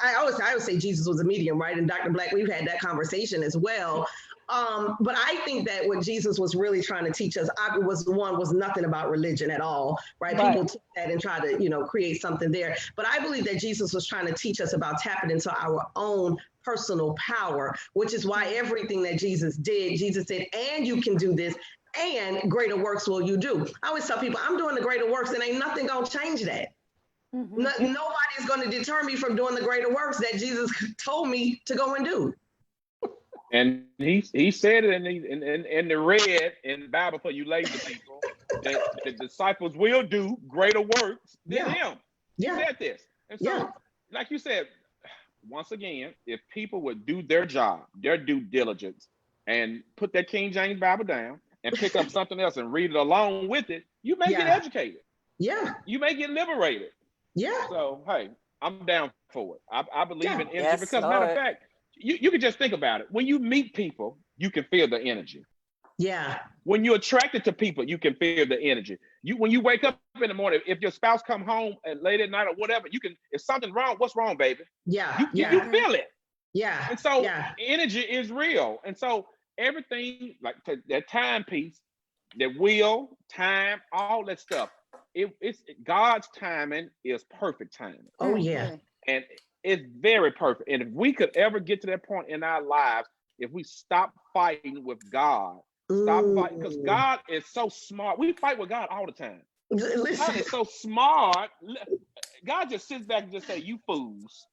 [SPEAKER 5] I always say Jesus was a medium, right? And Dr. Black, we've had that conversation as well. But I think that what Jesus was really trying to teach us was nothing about religion at all, right? People took that and tried to, you know, create something there. But I believe that Jesus was trying to teach us about tapping into our own personal power, which is why everything that Jesus said, and you can do this, and greater works will you do. I always tell people, I'm doing the greater works, and ain't nothing gonna change that. Nobody's gonna deter me from doing the greater works that Jesus told me to go and do.
[SPEAKER 4] And he said it in the red in the Bible for you lazy people, that the disciples will do greater works than him. He said this. And so, like you said, once again, if people would do their job, their due diligence, and put that King James Bible down and pick up something else and read it along with it, you may get educated. Yeah. You may get liberated. Yeah. So, hey, I'm down for it. I believe in energy because, matter of fact, you can just think about it. When you meet people, you can feel the energy. Yeah. When you're attracted to people, you can feel the energy. When you wake up in the morning, if your spouse come home at late at night or whatever, you can, if something's wrong, what's wrong, baby? Yeah. You feel it. Yeah. And so energy is real. And so everything, like that timepiece, the will, time, all that stuff. It's God's timing is perfect timing.
[SPEAKER 5] Oh yeah.
[SPEAKER 4] And it's very perfect. And if we could ever get to that point in our lives, if we stop fighting with God, stop fighting, because God is so smart. We fight with God all the time.
[SPEAKER 5] Listen.
[SPEAKER 4] God is so smart. God just sits back and just say, "You fools."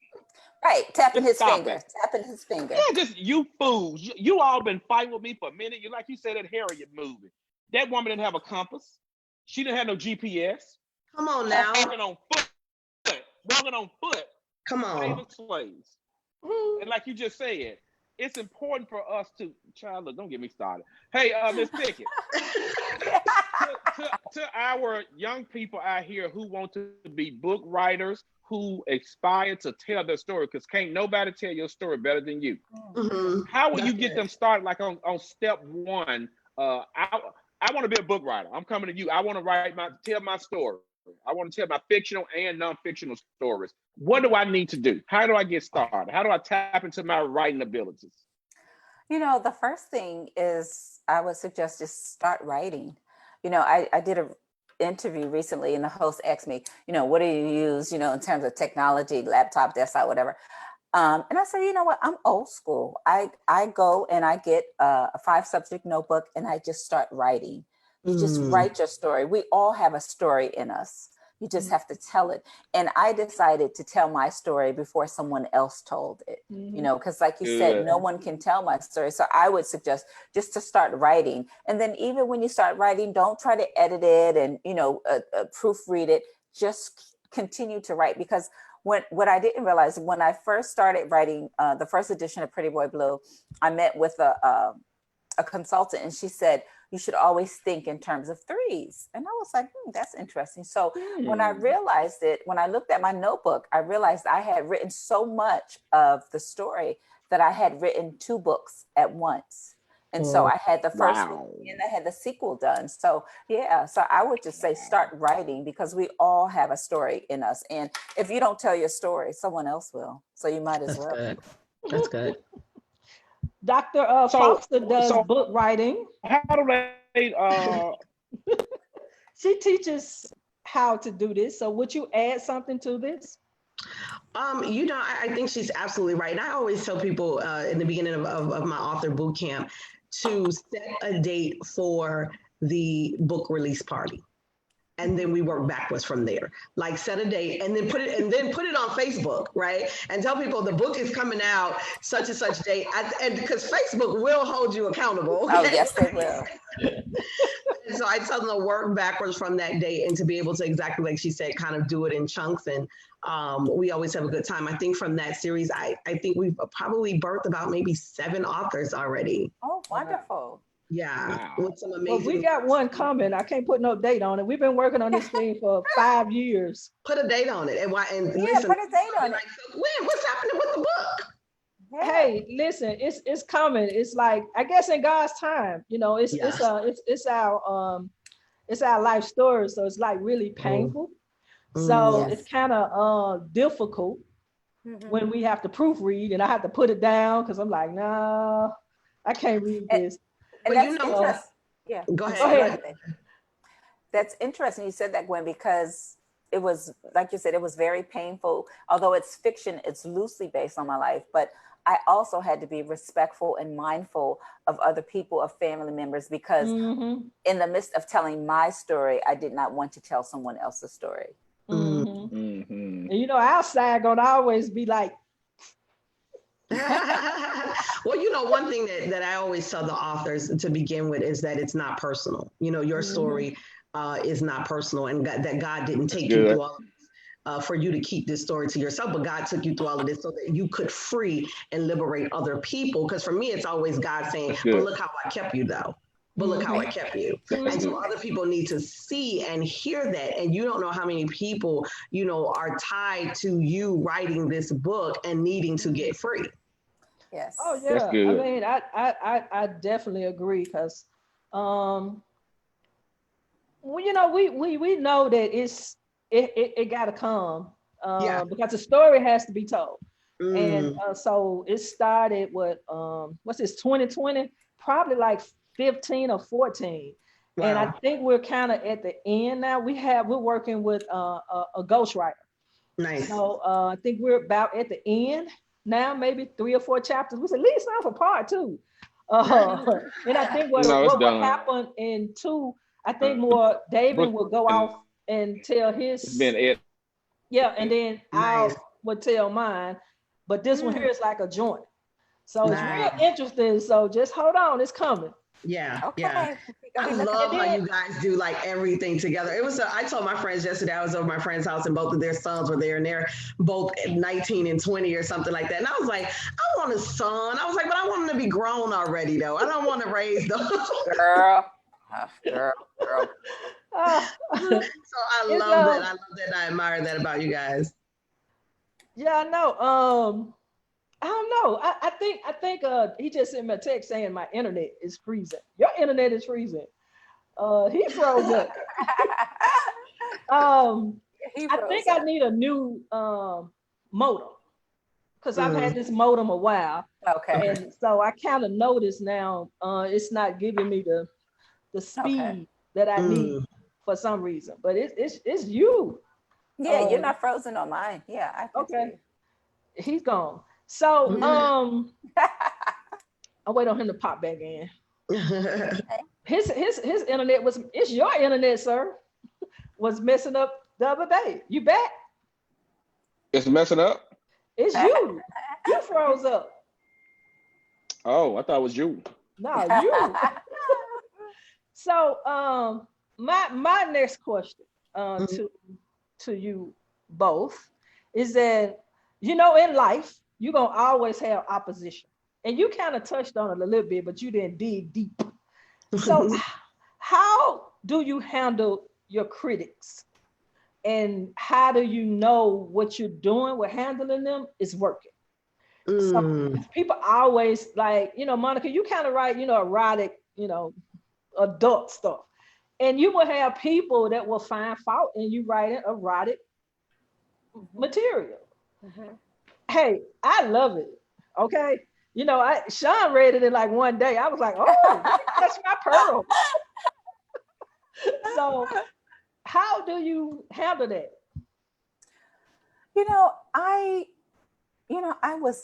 [SPEAKER 1] Right, tapping
[SPEAKER 4] Just
[SPEAKER 1] his finger, tapping his finger.
[SPEAKER 4] Yeah, just you fools. You all been fighting with me for a minute. You like you said that Harriet movie. That woman didn't have a compass. She didn't have no GPS.
[SPEAKER 5] Come on now.
[SPEAKER 4] Walking on foot. Walking on foot.
[SPEAKER 5] Come on.
[SPEAKER 4] Slaves. And like you just said, it's important for us to, child, look, don't get me started. Hey, Miss Pickett, to our young people out here who want to be book writers, who aspire to tell their story, because can't nobody tell your story better than you. How will you get them started, like on step one? I want to be a book writer. I'm coming to you. I want to tell my story. I want to tell my fictional and non-fictional stories. What do I need to do? How do I get started? How do I tap into my writing abilities?
[SPEAKER 1] You know, the first thing is I would suggest just start writing. You know, I did an interview recently and the host asked me, you know, what do you use, you know, in terms of technology, laptop, desktop, whatever. And I said, you know what, I'm old school. I go and I get a 5-subject notebook and I just start writing. You just write your story. We all have a story in us. You just have to tell it. And I decided to tell my story before someone else told it, you know, because like you said, no one can tell my story. So I would suggest just to start writing. And then even when you start writing, don't try to edit it and, you know, proofread it. Just continue to write, because what I didn't realize when I first started writing the first edition of Pretty Boy Blue, I met with a consultant and she said, you should always think in terms of 3s. And I was like, that's interesting. So when I realized it, when I looked at my notebook, I realized I had written so much of the story that I had written 2 books at once. And so I had the first book and I had the sequel done. So yeah, so I would just say start writing, because we all have a story in us. And if you don't tell your story, someone else will. So you might as well.
[SPEAKER 5] Good. That's good.
[SPEAKER 2] Dr. Foster does book writing.
[SPEAKER 4] How do they?
[SPEAKER 2] She teaches how to do this. So would you add something to this?
[SPEAKER 5] You know, I think she's absolutely right. And I always tell people in the beginning of my author boot camp to set a date for the book release party. And then we work backwards from there. Like set a date and then put it on Facebook, right? And tell people the book is coming out such and such date. And because Facebook will hold you accountable.
[SPEAKER 1] Oh, yes, they will.
[SPEAKER 5] And so I tell them to work backwards from that date and to be able to, exactly like she said, kind of do it in chunks. And we always have a good time. I think from that series, I think we've probably birthed about maybe 7 authors already.
[SPEAKER 1] Oh, wonderful.
[SPEAKER 5] Yeah. With some amazing.
[SPEAKER 2] Well, we got one coming. I can't put no date on it. We've been working on this thing for 5 years.
[SPEAKER 5] Put a date on it. And
[SPEAKER 1] listen, put a date on it.
[SPEAKER 5] When? What's happening with the book?
[SPEAKER 2] Yeah. Hey, listen, it's coming. It's like, I guess in God's time, you know, it's our life story. So it's like really painful. So it's kind of difficult when we have to proofread and I have to put it down because I'm like, no, I can't read this.
[SPEAKER 1] And that's interesting. Yeah.
[SPEAKER 5] Go ahead.
[SPEAKER 1] That's interesting. You said that, Gwen, because it was, like you said, it was very painful. Although it's fiction, it's loosely based on my life. But I also had to be respectful and mindful of other people, of family members, because in the midst of telling my story, I did not want to tell someone else's story.
[SPEAKER 2] And you know, our side gonna always be like,
[SPEAKER 5] well, you know, one thing that I always tell the authors to begin with is that it's not personal. You know, your story is not personal, and that God didn't take you through all of this for you to keep this story to yourself, but God took you through all of this so that you could free and liberate other people. Because for me, it's always God saying, but look how I kept you though. But look how I kept you. And so other people need to see and hear that. And you don't know how many people, you know, are tied to you writing this book and needing to get free.
[SPEAKER 1] Yes.
[SPEAKER 2] Oh yeah. I mean, I definitely agree, because well, you know, we know that it gotta come because the story has to be told. And so it started with what's this, 2020, probably like 15 or 14.
[SPEAKER 5] Wow.
[SPEAKER 2] And I think we're kind of at the end now. We're working with a ghostwriter.
[SPEAKER 5] Nice.
[SPEAKER 2] So I think we're about at the end now, maybe 3 or 4 chapters. We said, leave some for part 2. And I think what will happen in 2, I think more Davin will go off and tell his. Yeah, and then I would tell mine. But this one here is like a joint. So it's real interesting. So just hold on, it's coming.
[SPEAKER 5] Yeah, okay. I love how you guys do like everything together. It was. I told my friends yesterday. I was over my friend's house, and both of their sons were there, and they're both 19 and 20 or something like that. And I was like, I want a son. I was like, but I want them to be grown already, though. I don't want to raise those. Girl. So I love that. I love that. I admire that about you guys.
[SPEAKER 2] Yeah, I know. I don't know. I think he just sent me a text saying my internet is freezing. Your internet is freezing. He froze up. I think I need a new modem because I've had this modem a while.
[SPEAKER 1] Okay.
[SPEAKER 2] And so I kind of noticed now it's not giving me the speed that I need for some reason. But it's you.
[SPEAKER 1] Yeah, you're not frozen on mine. Yeah, I can see.
[SPEAKER 2] He's gone. So I'll wait on him to pop back in. His internet it's your internet, sir, was messing up the other day. You back?
[SPEAKER 4] It's messing up?
[SPEAKER 2] It's you. You froze up.
[SPEAKER 4] Oh, I thought it was you.
[SPEAKER 2] No, you. So my next question to you both is that, you know, in life, you're going to always have opposition. And you kind of touched on it a little bit, but you didn't dig deep. So how do you handle your critics? And how do you know what you're doing with handling them is working? So people always like, you know, Monika, you kind of write, you know, erotic, you know, adult stuff. And you will have people that will find fault in you writing erotic material. Hey, I love it. Okay. You know, Sean read it in like one day. I was like, oh, that's my pearl. So how do you handle that?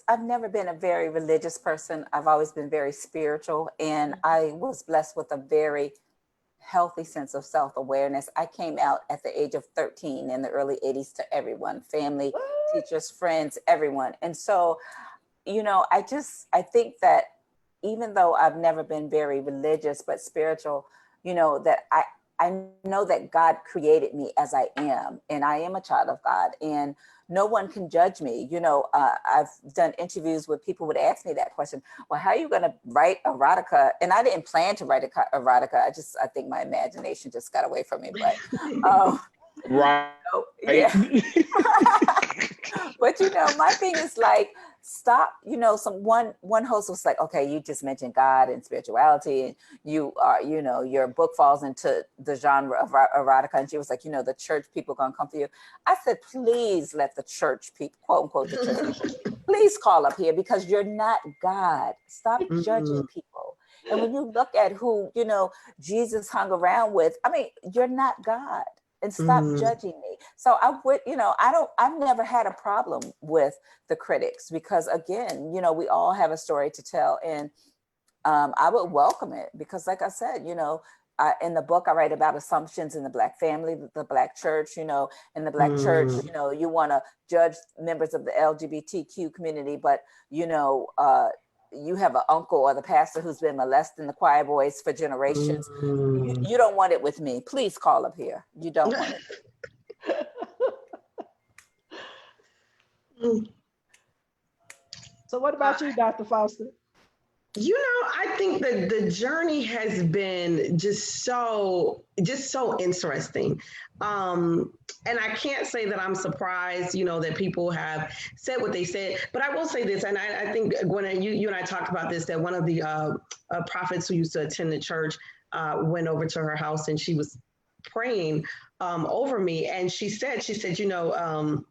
[SPEAKER 1] I've never been a very religious person. I've always been very spiritual, and I was blessed with a very healthy sense of self-awareness. I came out at the age of 13 in the early 80s to everyone, family, teachers, friends, everyone. And so, you know, I think that even though I've never been very religious, but spiritual, you know, that I know that God created me as I am, and I am a child of God, and no one can judge me. You know, I've done interviews where people would ask me that question. Well, how are you going to write erotica? And I didn't plan to write erotica. I think my imagination just got away from me. But
[SPEAKER 4] right.
[SPEAKER 1] Yeah. But you know, my thing is like, stop. You know, one host was like, okay, you just mentioned God and spirituality, and you are, you know, your book falls into the genre of erotica. And she was like, you know, the church people gonna come for you. I said, please let the church people, quote unquote, the church people, please call up here, because you're not God. Stop judging people. And when you look at who, you know, Jesus hung around with, I mean, you're not God. And stop judging me. So I've never had a problem with the critics, because again, you know, we all have a story to tell, and I would welcome it, because like I said, you know, in the book I write about assumptions in the Black family, the Black church, you know, in the Black church, you know, you want to judge members of the LGBTQ community, but you know, you have an uncle or the pastor who's been molesting the choir boys for generations. You don't want it with me. Please call up here. You don't want
[SPEAKER 2] it. So what about you, Dr. Foster?
[SPEAKER 5] You know, I think that the journey has been just so interesting. And I can't say that I'm surprised, you know, that people have said what they said, but I will say this, and I think, Gwen, you and I talked about this, that one of the prophets who used to attend the church went over to her house, and she was praying over me. And she said, you know,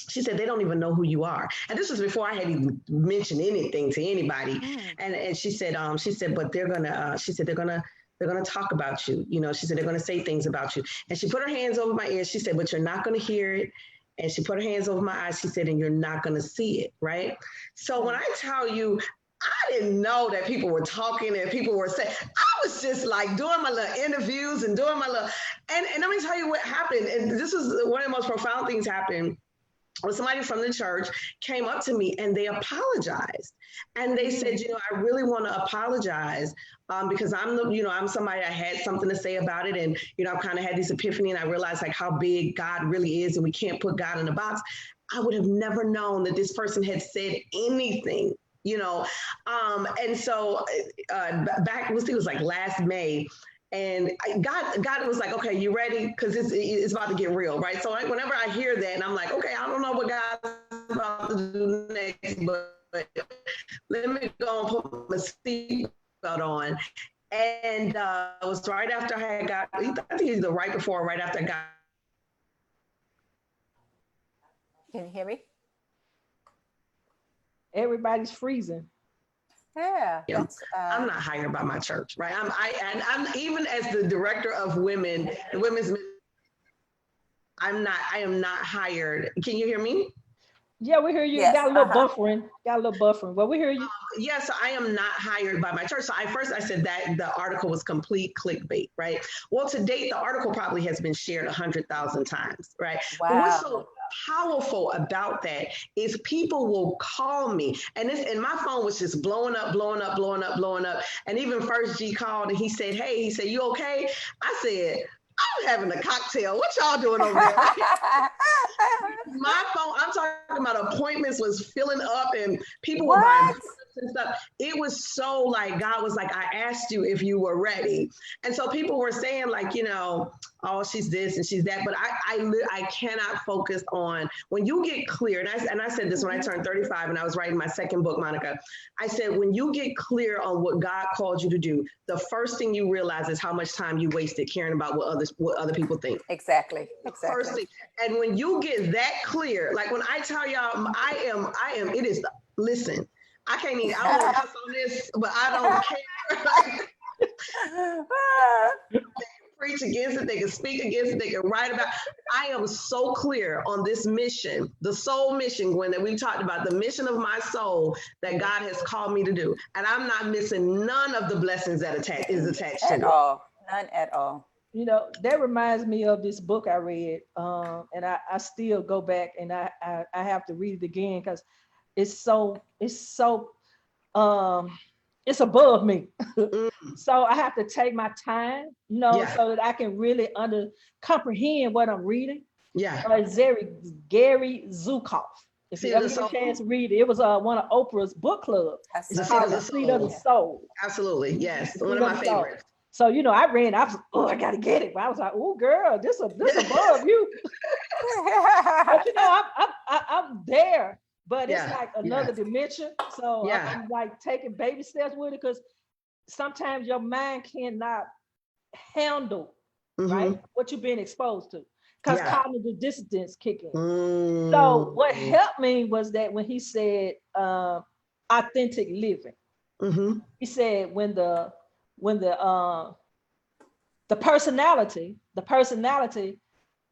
[SPEAKER 5] she said, they don't even know who you are. And this was before I had even mentioned anything to anybody. And she said, but they're gonna They're going to talk about you. You know, she said, they're going to say things about you. And she put her hands over my ears. She said, but you're not going to hear it. And she put her hands over my eyes. She said, and you're not going to see it. Right. So when I tell you, I didn't know that people were talking and people were saying, I was just like doing my little interviews and doing my little, and let me tell you what happened. And this is one of the most profound things happened. When somebody from the church came up to me and they apologized. And they said, you know, I really want to apologize because I'm somebody that had something to say about it. And, you know, I've kind of had this epiphany and I realized like how big God really is and we can't put God in a box. I would have never known that this person had said anything, you know. And so back, it was like last May. And God was like, okay, you ready? Because it's about to get real, right? So whenever I hear that, and I'm like, okay, I don't know what God's about to do next, but let me go and put my seatbelt on. And it was right after I had got, I think either right before or right after I got.
[SPEAKER 1] Can you hear me?
[SPEAKER 2] Everybody's freezing.
[SPEAKER 1] Yeah,
[SPEAKER 5] I'm not hired by my church, right? I'm even as the director of women's. I am not hired. Can you hear me?
[SPEAKER 2] Yeah, we hear you.
[SPEAKER 1] Yes,
[SPEAKER 2] Got a little buffering. But we hear you.
[SPEAKER 5] Yes, so I am not hired by my church. So I said that the article was complete clickbait, right? Well, to date, the article probably has been shared 100,000 times, right?
[SPEAKER 1] Wow.
[SPEAKER 5] But what's so powerful about that is people will call me, and my phone was just blowing up. And even First G called and he said, "Hey," "You okay?" I said, "I'm having a cocktail. What y'all doing over there?" My phone, I'm talking about appointments was filling up and people were buying and stuff. It was so like, God was like, I asked you if you were ready. And so people were saying like, you know, oh, she's this and she's that. But I cannot focus on when you get clear. And I said this when I turned 35 and I was writing my second book, Monika. I said, when you get clear on what God called you to do, the first thing you realize is how much time you wasted caring about what other people think.
[SPEAKER 1] Exactly.
[SPEAKER 5] First thing. And when you get that clear, like when I tell y'all, listen, I can't even, I don't cuss on this, but I don't care. They can preach against it, they can speak against it, they can write about it. I am so clear on this mission, the soul mission, Gwen, that we talked about, the mission of my soul that God has called me to do. And I'm not missing none of the blessings that is attached to it.
[SPEAKER 1] None at all.
[SPEAKER 2] You know, that reminds me of this book I read, and I still go back and I have to read it again because it's above me. So I have to take my time, you know, so that I can really comprehend what I'm reading.
[SPEAKER 5] Yeah.
[SPEAKER 2] It's Gary Zukav. If you ever get a chance to read it, it was one of Oprah's book club. It's called The Seat of the Soul.
[SPEAKER 5] Absolutely, yes, one of my favorites.
[SPEAKER 2] So, you know, I was I got to get it. But I was like, oh, girl, this above you. But, you know, I'm there, but it's like another dimension. So I'm like taking baby steps with it because sometimes your mind cannot handle, right, what you've been exposed to because cognitive dissonance kick in. So what helped me was that when he said authentic living, he said when the personality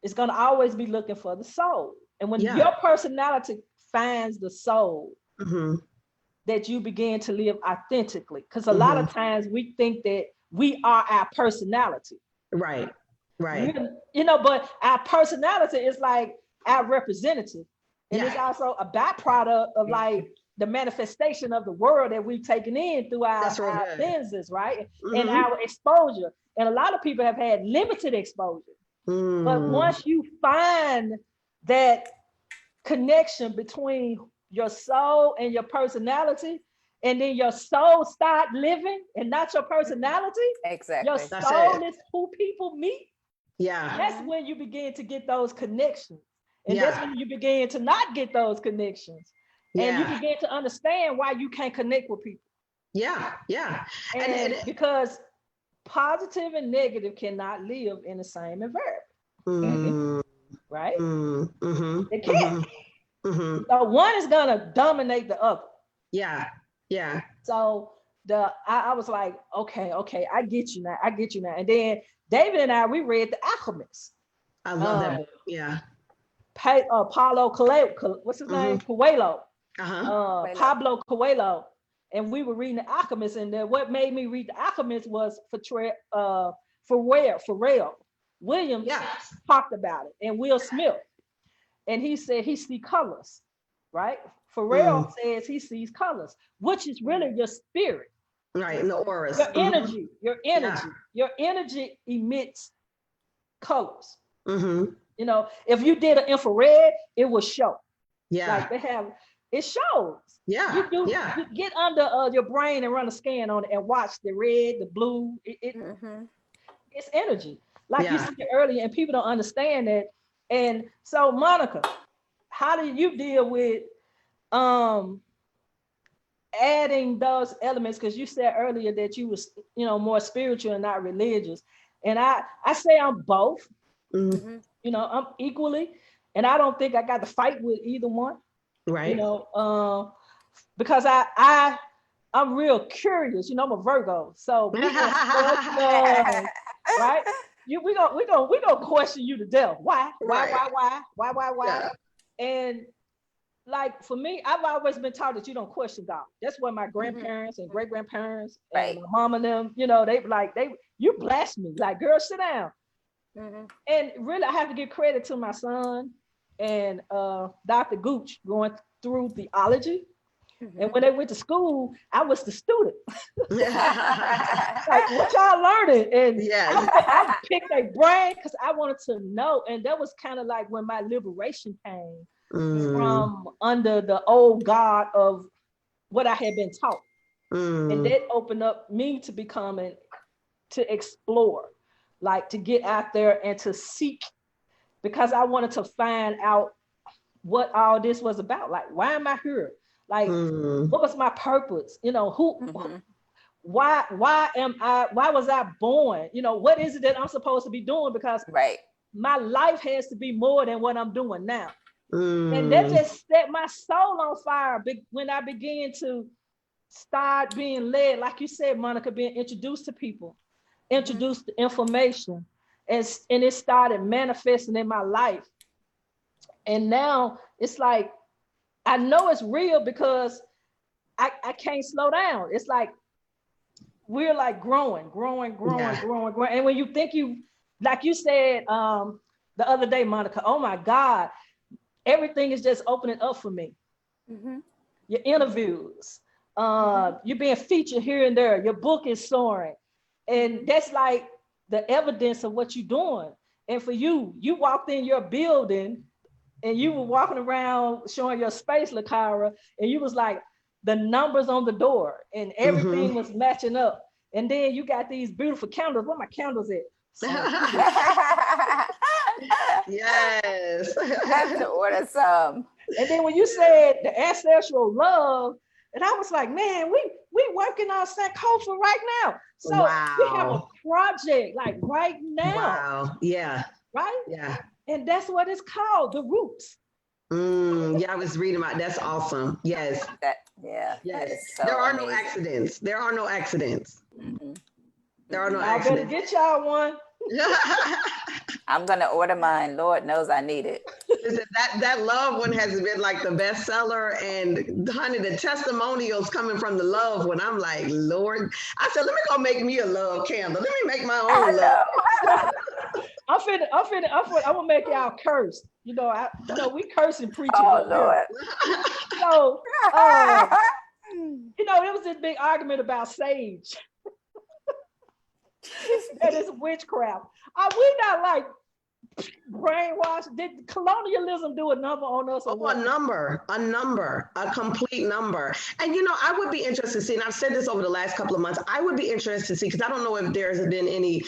[SPEAKER 2] is going to always be looking for the soul. And when your personality finds the soul, that you begin to live authentically. Because a lot of times we think that we are our personality.
[SPEAKER 5] Right.
[SPEAKER 2] You know, but our personality is like our representative. And it's also a byproduct of like the manifestation of the world that we've taken in through our lenses, right? And our exposure. And a lot of people have had limited exposure. But once you find that connection between your soul and your personality, and then your soul start living and not your personality, your soul is who people meet. That's when you begin to get those connections. And that's when you begin to not get those connections. And you begin to understand why you can't connect with people. And because positive and negative cannot live in the same environment. Right? They can't. So one is gonna dominate the other. So I was like, okay, I get you now. And then David and I, we read The Alchemist.
[SPEAKER 5] I love that book. Yeah.
[SPEAKER 2] Paulo Coelho, what's his name? Coelho. Pablo Coelho. And we were reading The Alchemist, and what made me read The Alchemist was Pharrell Williams talked about it, and Will Smith. And he said he sees colors, right? Pharrell says he sees colors, which is really your spirit.
[SPEAKER 5] Right, in the auras.
[SPEAKER 2] Your energy emits colors. You know, if you did an infrared, it will show. Like it shows. You get under your brain and run a scan on it and watch the red, the blue. It's energy. Like you said earlier, and people don't understand that. And so, Monika, how do you deal with adding those elements? Because you said earlier that you was, more spiritual and not religious. And I say I'm both. You know, I'm equally, and I don't think I got to fight with either one.
[SPEAKER 5] Right.
[SPEAKER 2] Because I'm real curious. I'm a Virgo, so right? We gonna question you to death. Why?
[SPEAKER 5] Yeah.
[SPEAKER 2] And like for me, I've always been taught that you don't question God. That's what my grandparents and great grandparents and my mom and them, you blasphemy. Like, girl, sit down. And really, I have to give credit to my son and Dr. Gooch going through theology. And when they went to school, I was the student. Like, what y'all learning? And I picked their brain because I wanted to know. And that was kind of like when my liberation came from under the old God of what I had been taught. And that opened up me to becoming, to explore, like to get out there and to seek, because I wanted to find out what all this was about. Like, why am I here? Like, what was my purpose? Why was I born? What is it that I'm supposed to be doing? Because my life has to be more than what I'm doing now. And that just set my soul on fire when I began to start being led, like you said, Monika, being introduced to people, introduced to information, and it started manifesting in my life. And now it's like, I know it's real because I can't slow down. It's like, we're like growing. And when you think like you said the other day, Monika, oh my God, everything is just opening up for me. Your interviews, you're being featured here and there. Your book is soaring. And that's like the evidence of what you're doing. And for you walked in your building and you were walking around showing your space, Lakara, and you was like, the numbers on the door and everything was matching up. And then you got these beautiful candles. Where my candles at?
[SPEAKER 5] Yes.
[SPEAKER 1] I have to order some.
[SPEAKER 2] And then when you said the ancestral love, and I was like, man, we working on Sankofa right now. So we have a project like right now.
[SPEAKER 5] Wow. Yeah.
[SPEAKER 2] Right?
[SPEAKER 5] Yeah.
[SPEAKER 2] And that's what it's called, The Roots.
[SPEAKER 5] Yeah, I was reading about. That's awesome. Yes.
[SPEAKER 1] Yes. So
[SPEAKER 5] there are
[SPEAKER 1] amazing.
[SPEAKER 5] no accidents. There are no accidents. There are no
[SPEAKER 2] I better
[SPEAKER 5] accidents.
[SPEAKER 2] get y'all one.
[SPEAKER 1] I'm gonna order mine. Lord knows I need it.
[SPEAKER 5] Listen, that love one has been like the bestseller, and honey, the testimonials coming from the love one. I'm like, Lord, I said, let me go make me a love candle. Let me make my own love. I'm gonna make y'all curse. We curse and preach.
[SPEAKER 1] Oh Lord.
[SPEAKER 2] So, there was this big argument about sage. That is witchcraft. Are we not like brainwashed? Did colonialism do a number on us? Or
[SPEAKER 5] A complete number. And I would be interested to see, and I've said this over the last couple of months, I would be interested to see, because I don't know if there's been any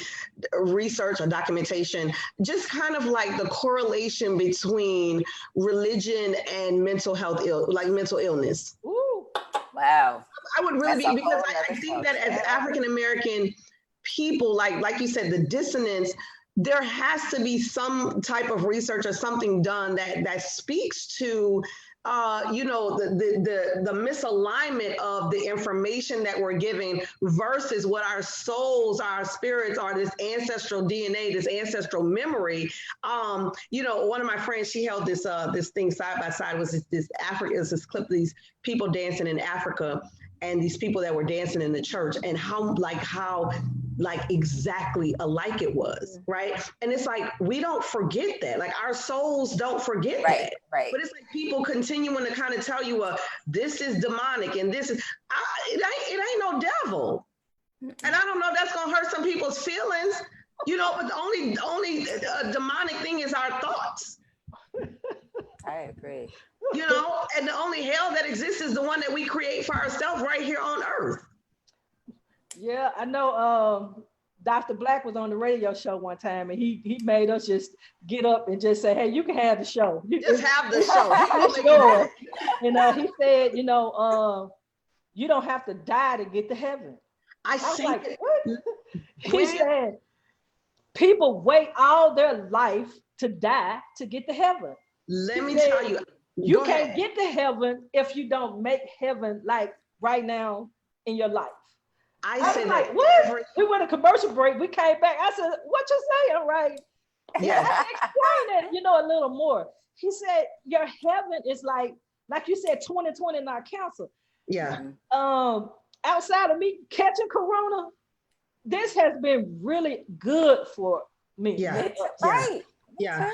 [SPEAKER 5] research or documentation, just kind of like the correlation between religion and mental illness.
[SPEAKER 2] Ooh.
[SPEAKER 1] Wow.
[SPEAKER 5] I would really be, because I think that as African-American people, like you said, the dissonance, there has to be some type of research or something done that speaks to the misalignment of the information that we're giving versus what our souls, our spirits are, this ancestral DNA, this ancestral memory. One of my friends, she held this thing side by side, was this clip of these people dancing in Africa, and these people that were dancing in the church, and how exactly alike it was, right? And it's like, we don't forget that. Like, our souls don't forget that.
[SPEAKER 1] Right.
[SPEAKER 5] But it's like people continuing to kind of tell you, this is demonic, and this is, it ain't no devil. And I don't know, that's gonna hurt some people's feelings, but the only demonic thing is our thoughts.
[SPEAKER 1] I agree.
[SPEAKER 5] And the only hell that exists is the one that we create for ourselves right here on earth.
[SPEAKER 2] Yeah, I know Dr. Black was on the radio show one time, and he made us just get up and just say, hey, you can have the show.
[SPEAKER 5] Just have the show.
[SPEAKER 2] It's yours. He said, you don't have to die to get to heaven. I was like, what? He said, people wait all their life to die to get to heaven.
[SPEAKER 5] Let me tell you.
[SPEAKER 2] You can't get to heaven if you don't make heaven like right now in your life. I said like, what? We went to commercial break. We came back. I said, what you saying, right? Yeah. Explain it, a little more. He said, your heaven is like you said, 2020 not cancer.
[SPEAKER 5] Yeah.
[SPEAKER 2] Outside of me catching corona, this has been really good for me.
[SPEAKER 5] Yeah.
[SPEAKER 1] Right.
[SPEAKER 5] Yeah.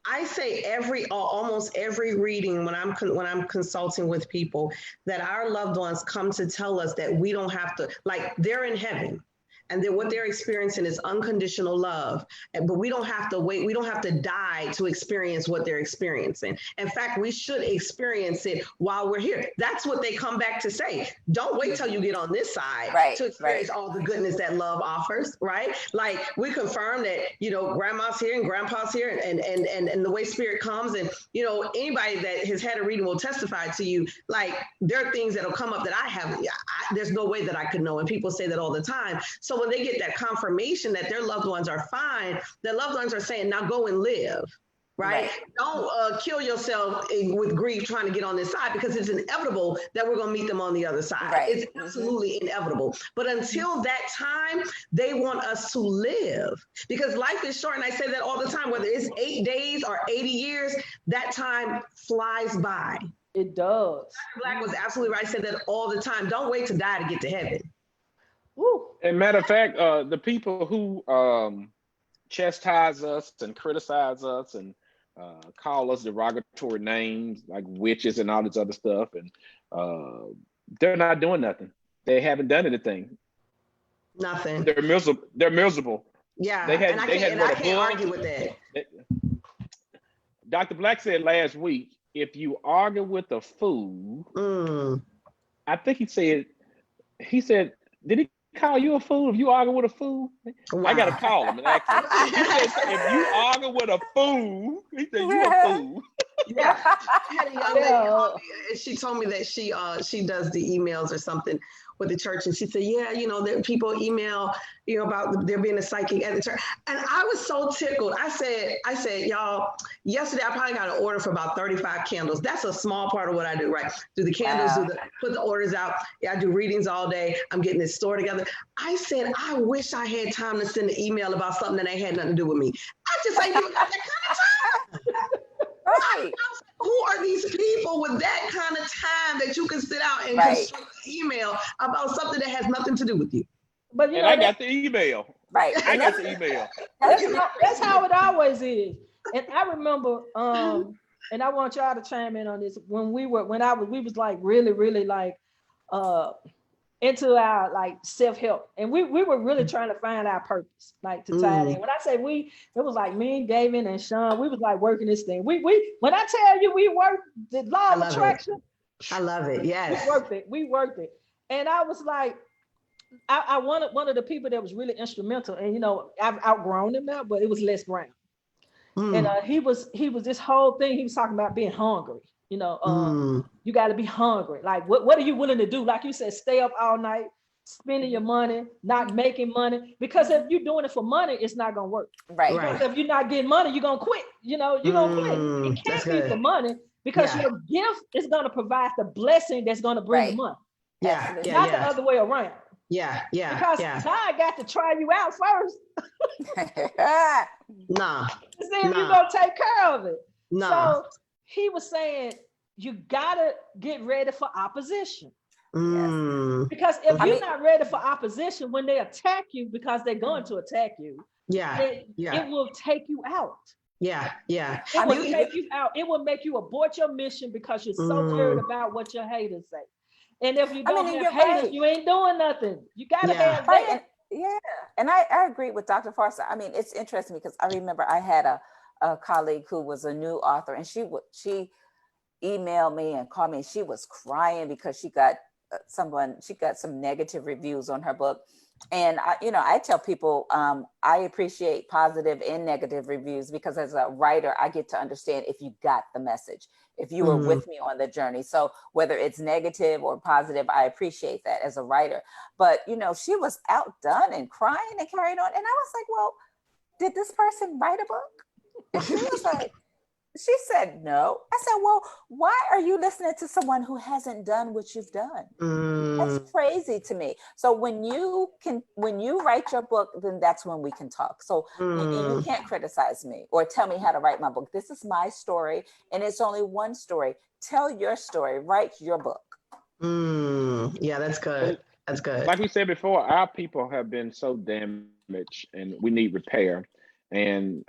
[SPEAKER 5] I say almost every reading when I'm consulting with people, that our loved ones come to tell us that we don't have to, like, they're in heaven. And then what they're experiencing is unconditional love. But we don't have to wait. We don't have to die to experience what they're experiencing. In fact, we should experience it while we're here. That's what they come back to say. Don't wait till you get on this side to experience all the goodness that love offers, right? Like, we confirm that, grandma's here and grandpa's here, and the way spirit comes, and, anybody that has had a reading will testify to you, like, there are things that'll come up that I haven't, there's no way that I could know. And people say that all the time. So when they get that confirmation that their loved ones are fine, their loved ones are saying, now go and live, right? Don't kill yourself with grief trying to get on this side, because it's inevitable that we're going to meet them on the other side. Right. It's absolutely inevitable. But until that time, they want us to live, because life is short. And I say that all the time, whether it's 8 days or 80 years, that time flies by.
[SPEAKER 2] It does.
[SPEAKER 5] Dr. Black was absolutely right. I said that all the time. Don't wait to die to get to heaven.
[SPEAKER 2] Woo.
[SPEAKER 4] And matter of fact, the people who chastise us and criticize us and call us derogatory names like witches and all this other stuff, and they're not doing nothing. They haven't done anything.
[SPEAKER 5] Nothing.
[SPEAKER 4] They're miserable.
[SPEAKER 5] Yeah,
[SPEAKER 4] I
[SPEAKER 5] can't argue with that.
[SPEAKER 4] Dr. Black said last week, if you argue with a fool, I think he said, did he call you a fool if you argue with a fool? Wow. I got to call him and ask him. He said, if you argue with a fool, he said, you a fool.
[SPEAKER 5] Yeah. I had a young lady call me, and she told me that she does the emails or something with the church, and she said, there people email, about there being a psychic at the church, and I was so tickled. I said, y'all, yesterday I probably got an order for about 35 candles. That's a small part of what I do, right? Do the candles, put the orders out. Yeah, I do readings all day. I'm getting this store together. I said, I wish I had time to send an email about something that ain't had nothing to do with me. I just ain't got that kind of time. Right. Who are these people with that kind of time that you can sit out and construct an email about something that has nothing to do with you?
[SPEAKER 2] But
[SPEAKER 4] I got the email.
[SPEAKER 1] Right.
[SPEAKER 4] I got the email.
[SPEAKER 2] That's how it always is. And I remember, and I want y'all to chime in on this. We was like really, really like into our like self-help, and we were really trying to find our purpose, like to tie it in. When I say we, it was like me, Davin, and Sean. We was like working this thing. We when I tell you we worked the law of attraction.
[SPEAKER 5] I love it. Yes,
[SPEAKER 2] we worked it, and I was like, I wanted one of the people that was really instrumental, and I've outgrown him now, but it was Les Brown, and he was this whole thing. He was talking about being hungry. You got to be hungry. Like, what are you willing to do? Like you said, stay up all night, spending your money, not making money. Because if you're doing it for money, it's not going to work.
[SPEAKER 1] Right.
[SPEAKER 2] Because if you're not getting money, you're going to quit. You're going to quit. It can't be for money. because your gift is going to provide the blessing that's going to bring the money. Not the other way around. Because God got to try you out first.
[SPEAKER 5] Nah.
[SPEAKER 2] To see if you're going to take care of it. So he was saying, you got to get ready for opposition. Because if you're not ready for opposition, when they attack you, because they're going to attack you, it will take you out. It will take you out. It will make you abort your mission because you're so worried about what your haters say. And if you don't have haters, you ain't doing nothing. You got to have that.
[SPEAKER 1] And I agree with Dr. Farsa. I mean, it's interesting because I remember I had a colleague who was a new author, and she emailed me and called me, and she was crying because she got some negative reviews on her book. And I tell people I appreciate positive and negative reviews because as a writer, I get to understand if you got the message, if you were with me on the journey. So whether it's negative or positive, I appreciate that as a writer. But, she was outdone and crying and carried on. And I was like, well, did this person write a book? And she was like, she said, no. I said, well, why are you listening to someone who hasn't done what you've done? That's crazy to me. So when you write your book, then that's when we can talk. So you can't criticize me or tell me how to write my book. This is my story, and it's only one story. Tell your story, write your book.
[SPEAKER 5] Yeah, that's good. That's good.
[SPEAKER 4] Like we said before, our people have been so damaged and we need repair. And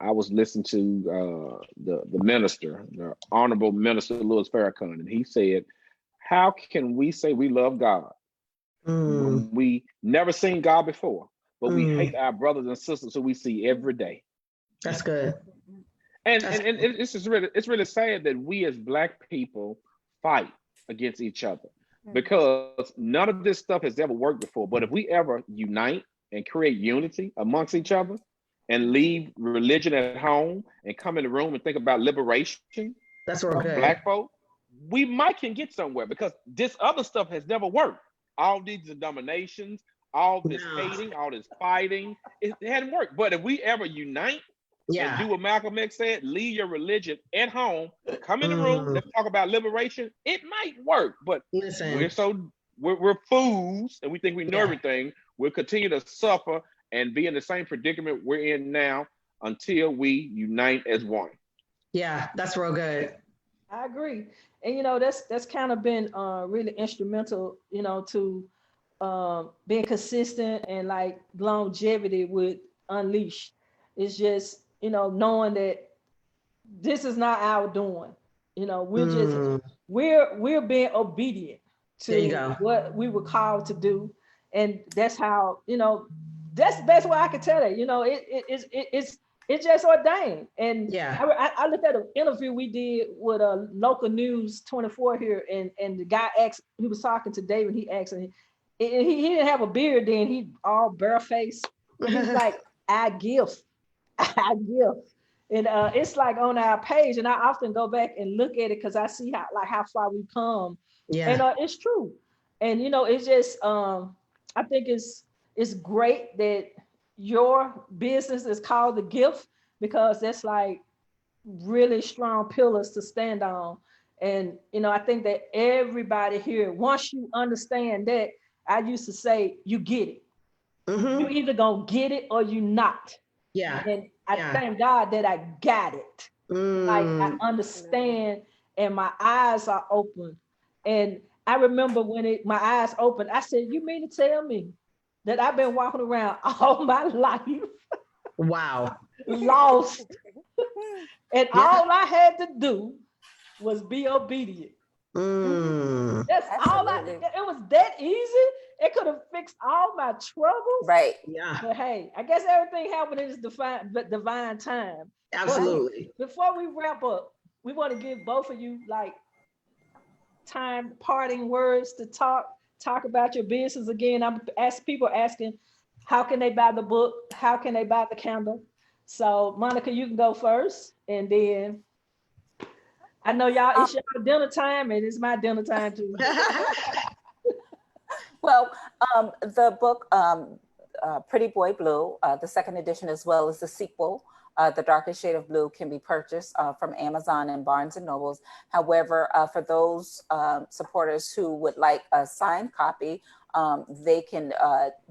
[SPEAKER 4] I was listening to the minister, the Honorable Minister Louis Farrakhan, and he said, how can we say we love God when we never seen God before, but we hate our brothers and sisters who we see every day?
[SPEAKER 5] That's good.
[SPEAKER 4] And it's really sad that we as Black people fight against each other because none of this stuff has ever worked before. But if we ever unite and create unity amongst each other, and leave religion at home and come in the room and think about liberation
[SPEAKER 5] of
[SPEAKER 4] Black folk, we might can get somewhere because this other stuff has never worked. All these dominations, all this hating, all this fighting, it hadn't worked. But if we ever unite and do what Malcolm X said, leave your religion at home, come in the room, let's talk about liberation, it might work. But we're fools and we think we know everything. We'll continue to suffer and be in the same predicament we're in now until we unite as one.
[SPEAKER 5] Yeah, that's real good.
[SPEAKER 2] I agree. And, that's kind of been really instrumental, to being consistent and like longevity with Unleashed. It's just, knowing that this is not our doing. We're being obedient to what we were called to do. And that's how, that's the best way I can tell it. It's just ordained. And I looked at an interview we did with a local news 24 here, and the guy asked, he was talking to David, he asked, and he didn't have a beard then, he all barefaced. He's like, I give. And it's like on our page, and I often go back and look at it because I see how far we've come. And it's true. And it's just I think it's great that your business is called The Gift, because that's like really strong pillars to stand on. And, I think that everybody here, once you understand that, I used to say, you get it. You either gonna get it or you not. And I thank God that I got it. Like I understand and my eyes are open. And I remember when my eyes opened, I said, you mean to tell me that I've been walking around all my life?
[SPEAKER 5] Wow.
[SPEAKER 2] Lost. And all I had to do was be obedient. That's all it was that easy. It could have fixed all my troubles.
[SPEAKER 1] Right.
[SPEAKER 5] Yeah.
[SPEAKER 2] But hey, I guess everything happened in its divine time.
[SPEAKER 5] Absolutely.
[SPEAKER 2] But before we wrap up, we want to give both of you like parting words to talk about your business again. I'm asking, how can they buy the book? How can they buy the candle? So Monika, you can go first, and then I know y'all, it's your dinner time, and it's my dinner time too.
[SPEAKER 1] Well, the book, Pretty Boy Blue, the second edition, as well as the sequel, The Darkest Shade of Blue can be purchased from Amazon and Barnes and Nobles. However, for those supporters who would like a signed copy, they can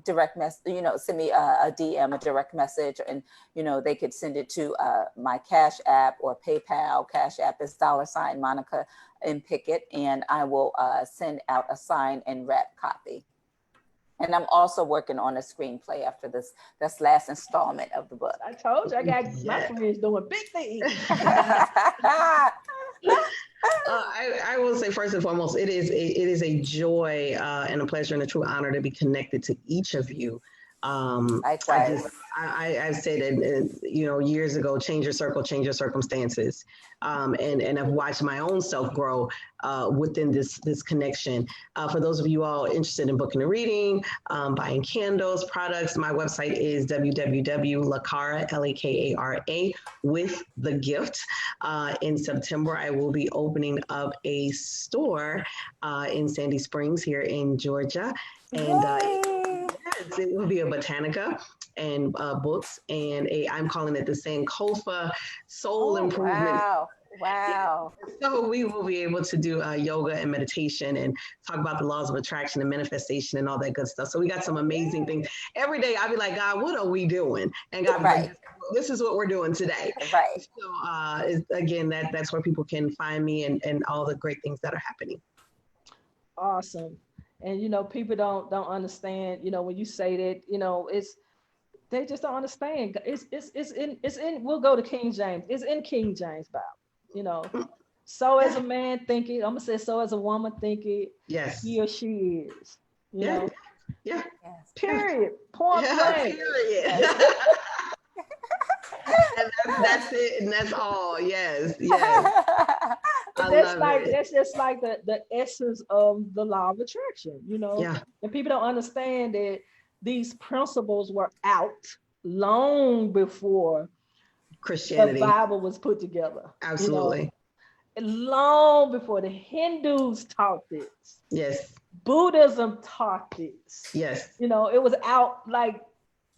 [SPEAKER 1] send me a DM, a direct message, and they could send it to my Cash App or PayPal. Cash App is $ Monika and Pickett, and I will send out a signed and wrapped copy. And I'm also working on a screenplay after this last installment of the book.
[SPEAKER 2] I told you, I got my friends doing big things.
[SPEAKER 5] I will say first and foremost, it is a joy and a pleasure and a true honor to be connected to each of you.
[SPEAKER 1] Likewise.
[SPEAKER 5] I've said it, years ago, change your circle, change your circumstances. And I've watched my own self grow within this connection. For those of you all interested in booking a reading, buying candles, products, my website is www.lakara, Lakara, with the gift. In September, I will be opening up a store in Sandy Springs here in Georgia. And it will be a botanica and books, and I'm calling it the Sankofa Soul Improvement.
[SPEAKER 1] Wow.
[SPEAKER 5] So we will be able to do yoga and meditation and talk about the laws of attraction and manifestation and all that good stuff. So we got some amazing things. Every day I'll be like, God, what are we doing? And God, right. This is what we're doing today.
[SPEAKER 1] Right.
[SPEAKER 5] So again, that's where people can find me and all the great things that are happening.
[SPEAKER 2] Awesome. And people don't understand, when you say that, they just don't understand. It's in we'll go to King James. It's in King James Bible, So as a man think it, I'm gonna say so as a woman think it,
[SPEAKER 5] yes,
[SPEAKER 2] he or she is. You know?
[SPEAKER 5] Yeah.
[SPEAKER 2] Period. Point blank.
[SPEAKER 5] Period. And that's it, and that's all. Yes.
[SPEAKER 2] That's just like the essence of the law of attraction,
[SPEAKER 5] Yeah.
[SPEAKER 2] And people don't understand that these principles were out long before
[SPEAKER 5] Christianity,
[SPEAKER 2] the Bible was put together.
[SPEAKER 5] Absolutely.
[SPEAKER 2] Long before the Hindus taught this.
[SPEAKER 5] Yes.
[SPEAKER 2] Buddhism taught this.
[SPEAKER 5] Yes.
[SPEAKER 2] It was out, like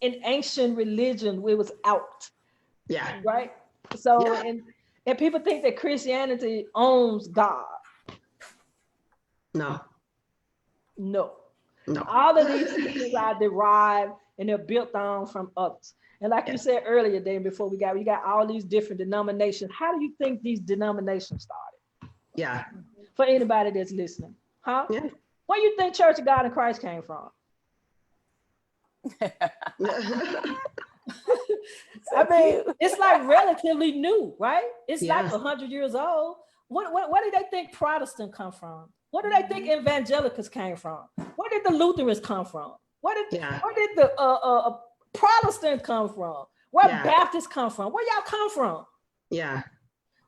[SPEAKER 2] in ancient religion, it was out.
[SPEAKER 5] Yeah.
[SPEAKER 2] Right? So, and people think that Christianity owns God.
[SPEAKER 5] No.
[SPEAKER 2] All of these things are derived and they're built on from others. And like you said earlier, Davin, before we got all these different denominations. How do you think these denominations started?
[SPEAKER 5] Yeah.
[SPEAKER 2] For anybody that's listening, huh?
[SPEAKER 5] Yeah.
[SPEAKER 2] Where do you think Church of God in Christ came from? It's like relatively new, right? It's like 100 years old. Where did they think Protestant come from? Where do they think evangelicals came from? Where did the Lutherans come from? Where did the Protestants come from? Where Baptists come from? Where y'all come from?
[SPEAKER 5] Yeah.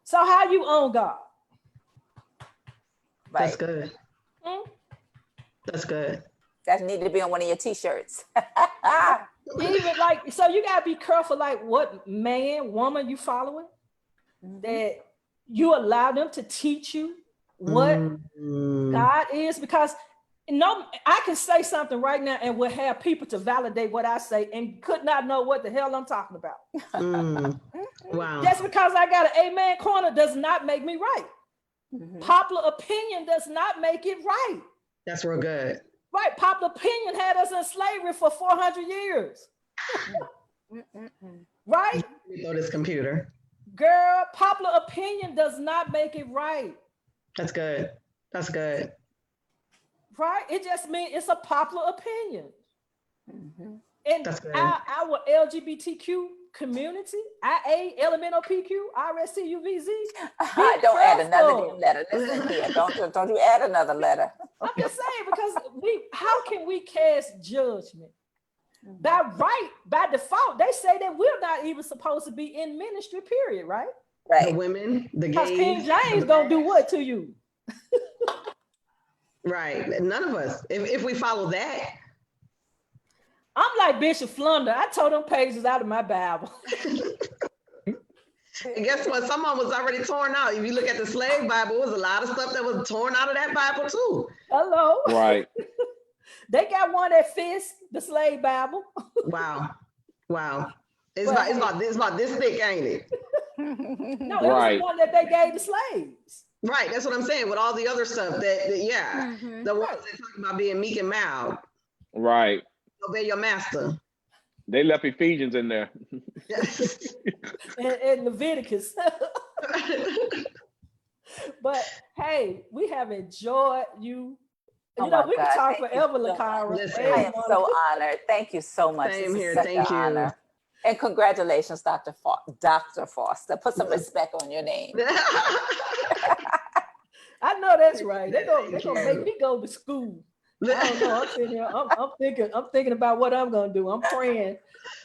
[SPEAKER 2] So how you own God?
[SPEAKER 1] Right.
[SPEAKER 5] That's good. That's good.
[SPEAKER 1] That need to be on one of your t-shirts.
[SPEAKER 2] Even so you gotta be careful, like what man, woman you following, that you allow them to teach you what God is, because I can say something right now and will have people to validate what I say and could not know what the hell I'm talking about.
[SPEAKER 5] Wow.
[SPEAKER 2] Just because I got an amen corner does not make me right. Popular opinion does not make it right.
[SPEAKER 5] That's real good.
[SPEAKER 2] Right, popular opinion had us in slavery for 400 years. Right?
[SPEAKER 5] Throw this computer.
[SPEAKER 2] Girl, popular opinion does not make it right.
[SPEAKER 5] That's good. That's good.
[SPEAKER 2] Right? It just means it's a popular opinion. And
[SPEAKER 5] that's good.
[SPEAKER 2] Our LGBTQ community, IA, LMNOPQ, RSCUVZ.
[SPEAKER 1] Don't add another letter. Listen here. Don't you add another letter.
[SPEAKER 2] I'm just saying, because how can we cast judgment? By default, they say that we're not even supposed to be in ministry, period, right?
[SPEAKER 1] Right.
[SPEAKER 5] The women, the gays.
[SPEAKER 2] Because King James gonna do what to you?
[SPEAKER 5] Right. None of us. If we follow that.
[SPEAKER 2] I'm like Bishop Flunder. I tore them pages out of my Bible.
[SPEAKER 5] And guess what? Some of them was already torn out. If you look at the slave Bible, it was a lot of stuff that was torn out of that Bible too.
[SPEAKER 2] Hello.
[SPEAKER 4] Right.
[SPEAKER 2] They got one that fits the slave Bible.
[SPEAKER 5] Wow. It's about this thick, ain't it?
[SPEAKER 2] No, it was the one that they gave the slaves.
[SPEAKER 5] Right, that's what I'm saying. With all the other stuff the ones that talk about being meek and mild.
[SPEAKER 4] Right.
[SPEAKER 5] Obey your master.
[SPEAKER 4] They left Ephesians in there.
[SPEAKER 2] and Leviticus. But hey, we have enjoyed you. We can talk forever, Lakara.
[SPEAKER 1] I am so honored. Thank you so much.
[SPEAKER 5] Same here. Thank you. Honor.
[SPEAKER 1] And congratulations, Dr. Foster. Put some respect on your name.
[SPEAKER 2] I know that's right. They're gonna make me go to school. I don't know. I'm sitting here. I'm thinking about what I'm gonna do. I'm praying.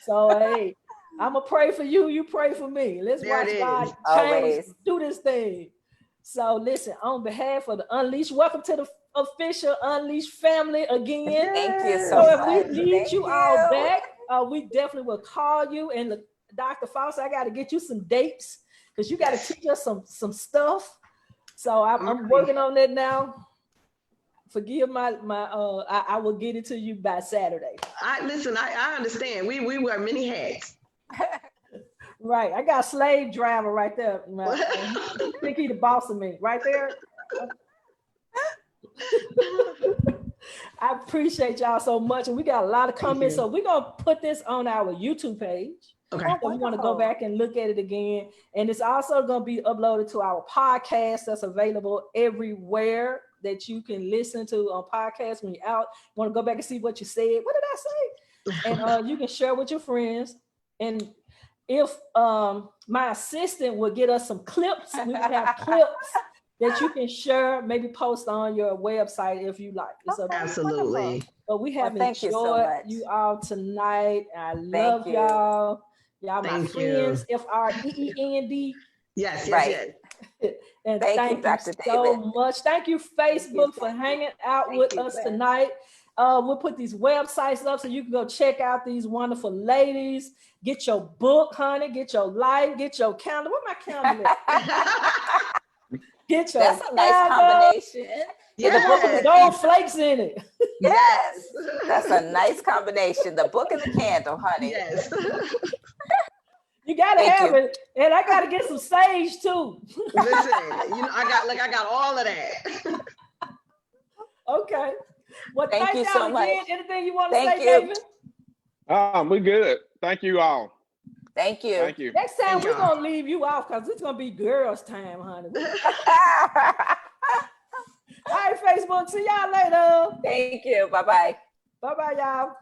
[SPEAKER 2] So hey, I'm gonna pray for you. You pray for me. Let's watch God change, do this thing. So listen, on behalf of the Unleashed, welcome to the official Unleashed family again.
[SPEAKER 1] Thank you
[SPEAKER 2] so much. If we need you all back, we definitely will call you. And Dr. Foster, I got to get you some dates because you got to teach us some stuff. So I'm working on that now. Forgive my I will get it to you by Saturday.
[SPEAKER 5] I understand. We wear many hats.
[SPEAKER 2] Right. I got a slave driver right there. I think he the boss of me right there. I appreciate y'all so much. And we got a lot of comments. So we're going to put this on our YouTube page.
[SPEAKER 5] Okay.
[SPEAKER 2] So we want to go back and look at it again. And it's also going to be uploaded to our podcast that's available everywhere that you can listen to on podcasts when you're out. You want to go back and see what you said. What did I say? And you can share with your friends. And if my assistant would get us some clips, we would have clips that you can share, maybe post on your website if you like. It's
[SPEAKER 5] absolutely.
[SPEAKER 2] Wonderful. But we have enjoyed you all tonight. I love y'all. Y'all my friends. FREEND.
[SPEAKER 5] Yes,
[SPEAKER 1] right.
[SPEAKER 2] And thank you, Dr. so much. Thank you, Facebook, for hanging out with us tonight. We'll put these websites up so you can go check out these wonderful ladies. Get your book, honey. Get your life. Get your calendar. Where my calendar? Get your
[SPEAKER 1] That's a nice combination.
[SPEAKER 2] Get the book with gold flakes in it.
[SPEAKER 1] Yes, that's a nice combination. The book and the candle, honey.
[SPEAKER 5] Yes.
[SPEAKER 2] You gotta have it, and I gotta get some sage too.
[SPEAKER 5] Listen, I got all of that.
[SPEAKER 2] Okay. Well,
[SPEAKER 1] thank you so much.
[SPEAKER 2] Anything you want to say, David?
[SPEAKER 4] We're good. Thank you all.
[SPEAKER 1] Thank you.
[SPEAKER 4] Thank you.
[SPEAKER 2] Next time we're gonna leave you off because it's gonna be girls' time, honey. All right, Facebook. See y'all later.
[SPEAKER 1] Thank you. Bye-bye.
[SPEAKER 2] Bye-bye, y'all.